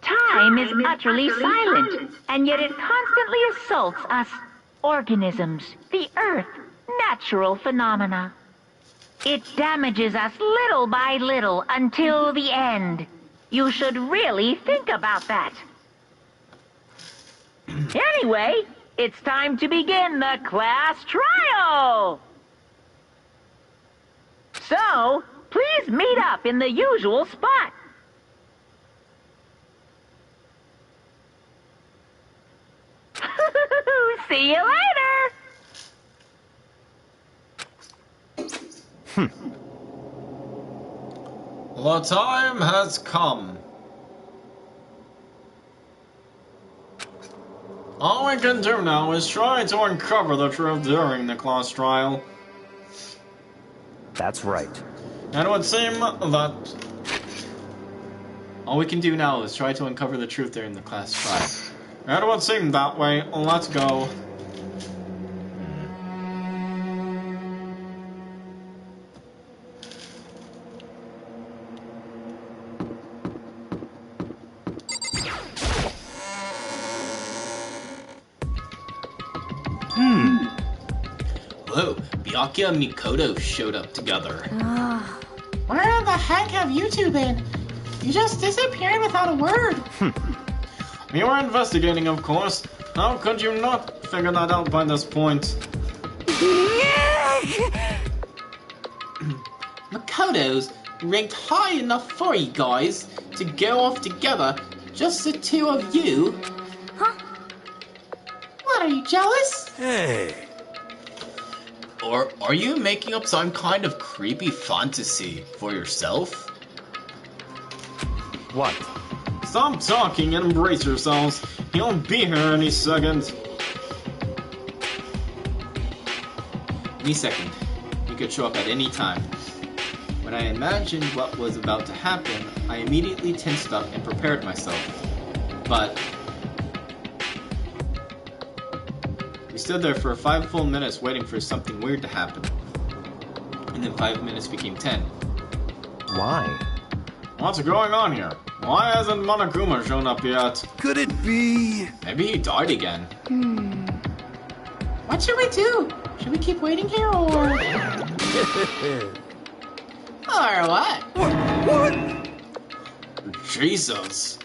Time is utterly silent, and yet it constantly assaults us organisms, the earth, natural phenomena. It damages us little by little until the end. You should really think about that. Anyway, it's time to begin the class trial. So, please meet up in the usual spot. See you later. The time has come. All we can do now is try to uncover the truth during the class trial. That's right. And it would seem that all we can do now is try to uncover the truth during the class trial. And it would seem that way. Let's go. Whoa, Byakuya and Mikoto showed up together. Where the heck have you two been? You just disappeared without a word. We were investigating, of course. How could you not figure that out by this point? Makoto's ranked high enough for you guys to go off together, just the two of you. What, are you jealous? Hey. Or are you making up some kind of creepy fantasy for yourself? What? Stop talking and embrace yourselves. He'll be here any second. Any second. He could show up at any time. When I imagined what was about to happen, I immediately tensed up and prepared myself. But we stood there for 5 full minutes waiting for something weird to happen. And then 5 minutes became 10. Why? What's going on here? Why hasn't Monokuma shown up yet? Could it be? Maybe he died again. What should we do? Should we keep waiting here or... or what? What? Jesus.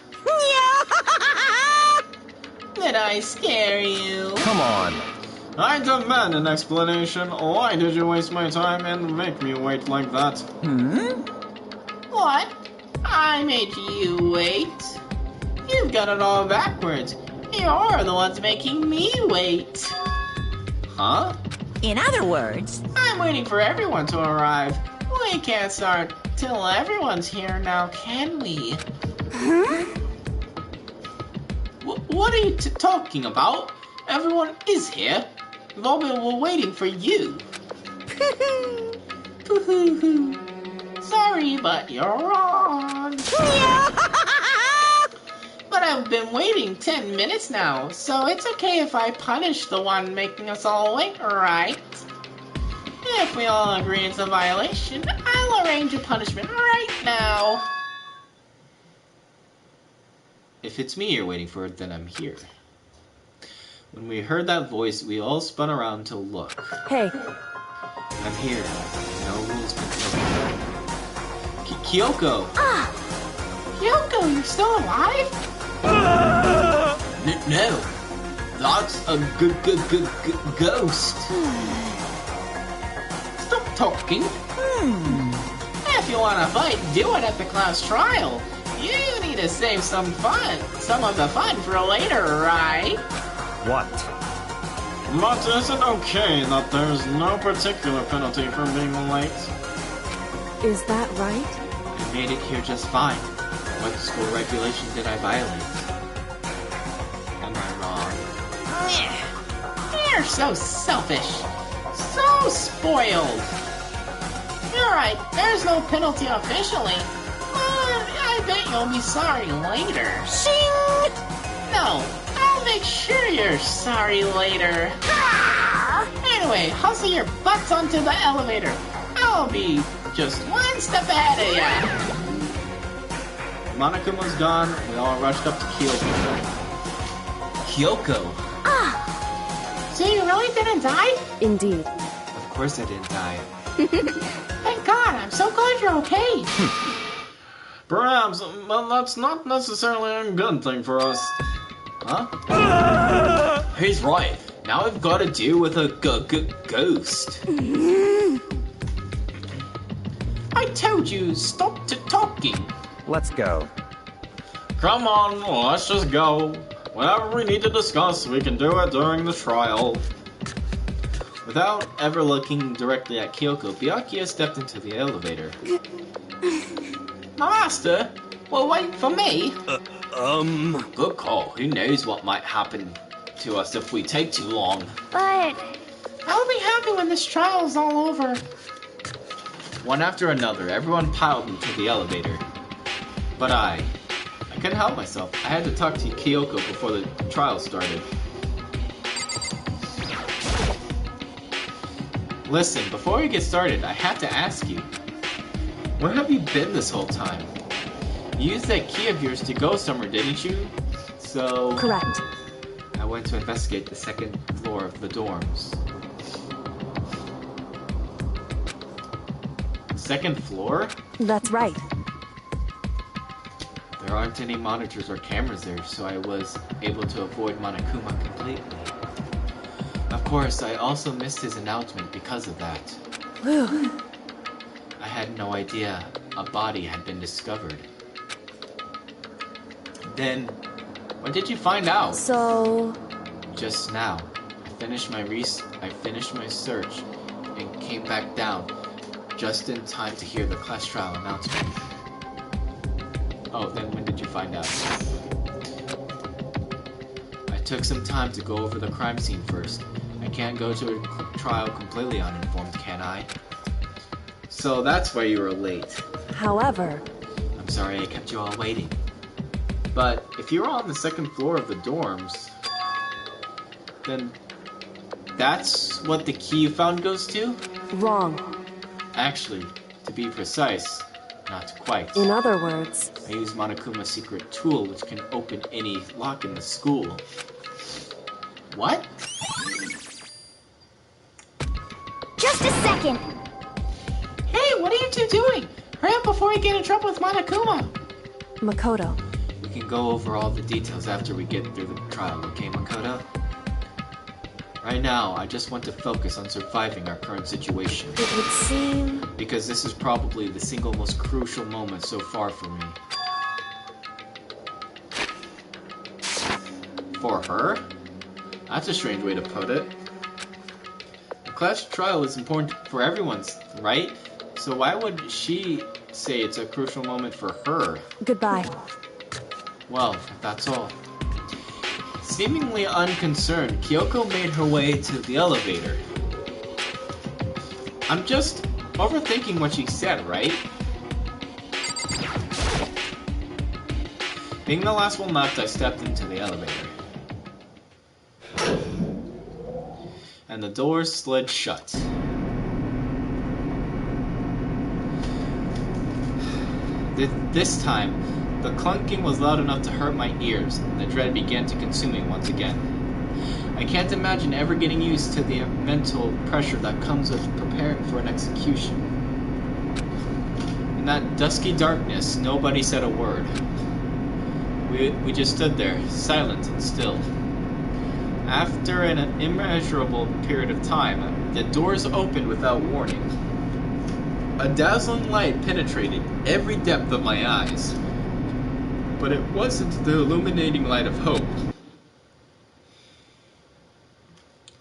Did I scare you? Come on. I demand an explanation. Why did you waste my time and make me wait like that? What? I made you wait. You've got it all backwards. You're the ones making me wait. Huh? In other words, I'm waiting for everyone to arrive. We can't start till everyone's here now, can we? What are you talking about? Everyone is here. We've all been waiting for you. Sorry, but you're wrong. But I've been waiting 10 minutes now, so it's okay if I punish the one making us all wait, right? If we all agree it's a violation, I'll arrange a punishment right now. If it's me you're waiting for, then I'm here. When we heard that voice, we all spun around to look. Hey, I'm here. No rules can break. Kyoko! Kyoko, you're still alive? No. That's a good ghost. Stop talking. If you want to fight, do it at the class trial. You need to save some of the fun for later, right? What? But is it okay that there's no particular penalty for being late? is that right? I made it here just fine. What school regulation did I violate? Am I wrong? You're so selfish. So spoiled. You're right, there's no penalty officially. But I bet you'll be sorry later. Shing! No, I'll make sure you're sorry later. Anyway, hustle your butts onto the elevator. I'll be just one step ahead of ya. Monokuma's gone. We all rushed up to Kyoko. Kyoko! So you really didn't die? Indeed. Of course I didn't die. Thank so glad you're okay. Perhaps, but that's not necessarily a good thing for us. Huh? He's right. Now I've got to deal with a ghost. I told you, stop talking. Let's go. Come on, let's just go. Whatever we need to discuss, we can do it during the trial. Without ever looking directly at Kyoko, Byakuya stepped into the elevator. Master, well, wait for me. Good call. Who knows what might happen to us if we take too long. But I'll be happy when this trial's all over. One after another, everyone piled into the elevator. But I couldn't help myself. I had to talk to Kyoko before the trial started. Listen, before we get started, I have to ask you, where have you been this whole time? You used that key of yours to go somewhere, didn't you? So... Correct. I went to investigate the second floor of the dorms. Second floor? That's right. There aren't any monitors or cameras there, so I was able to avoid Monokuma completely. Of course, I also missed his announcement because of that. Whew. I had no idea a body had been discovered. Then, when did you find out? So... Just now. I finished my search and came back down just in time to hear the class trial announcement. Oh, then when did you find out? I took some time to go over the crime scene first. I can't go to a trial completely uninformed, can I? So that's why you were late. However... I'm sorry I kept you all waiting. But if you were on the second floor of the dorms, then that's what the key you found goes to? Wrong. Actually, to be precise, not quite. In other words... I use Monokuma's secret tool, which can open any lock in the school. What? just a second. Hey, what are you two doing? Hurry up before you get in trouble with Monokuma. Makoto. We can go over all the details after we get through the trial, okay, Makoto? Right now, I just want to focus on surviving our current situation. It would seem... Because this is probably the single most crucial moment so far for me. For her? That's a strange way to put it. The class trial is important for everyone's, right? So why would she say it's a crucial moment for her? Goodbye. Well, that's all. Seemingly unconcerned, Kyoko made her way to the elevator. I'm just overthinking what she said, right? Being the last one left, I stepped into the elevator. And the doors slid shut. This time, the clunking was loud enough to hurt my ears, and the dread began to consume me once again. I can't imagine ever getting used to the mental pressure that comes with preparing for an execution. In that dusky darkness, nobody said a word. We just stood there, silent and still. After an immeasurable period of time, the doors opened without warning. A dazzling light penetrated every depth of my eyes. But it wasn't the illuminating light of hope.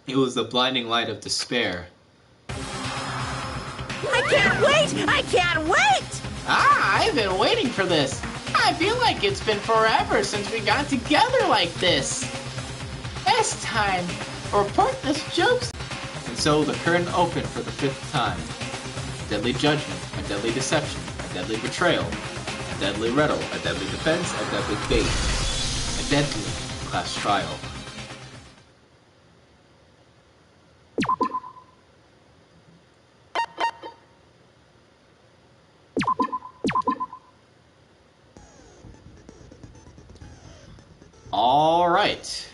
It was the blinding light of despair. I can't wait! I can't wait! I've been waiting for this. I feel like it's been forever since we got together like this. This time, report this joke. And so the curtain opened for the 5th time. A deadly judgment, a deadly deception, a deadly betrayal, a deadly riddle, a deadly defense, a deadly fate, a deadly class trial. Alright.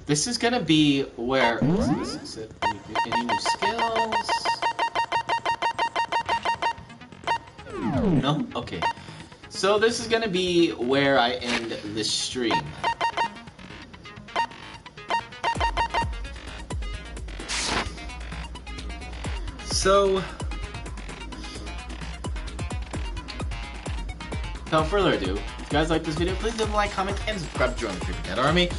This is gonna be where... Any new skills? No? Okay. So this is gonna be where I end this stream. So, without further ado, if you guys like this video, please leave a like, comment, and subscribe to join the Creepy Cat Army.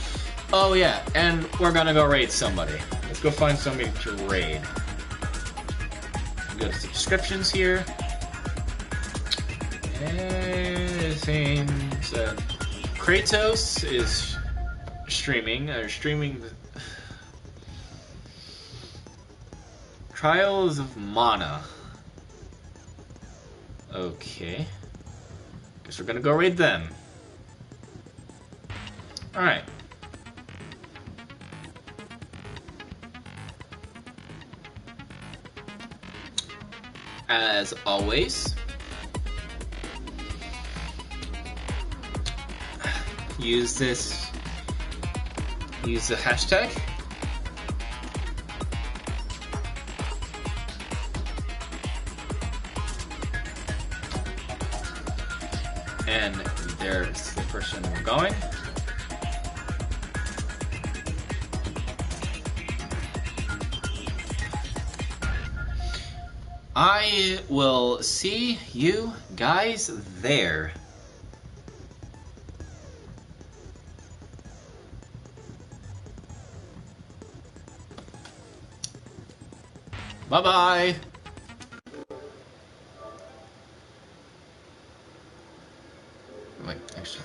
Oh yeah, and we're gonna go raid somebody. Let's go find somebody to raid. Go to subscriptions here. And it seems Kratos is streaming the Trials of Mana. Okay. Guess we're gonna go raid them. Alright. As always, use the hashtag. And there's the person we're going. I will see you guys there. Bye-bye. Wait, actually.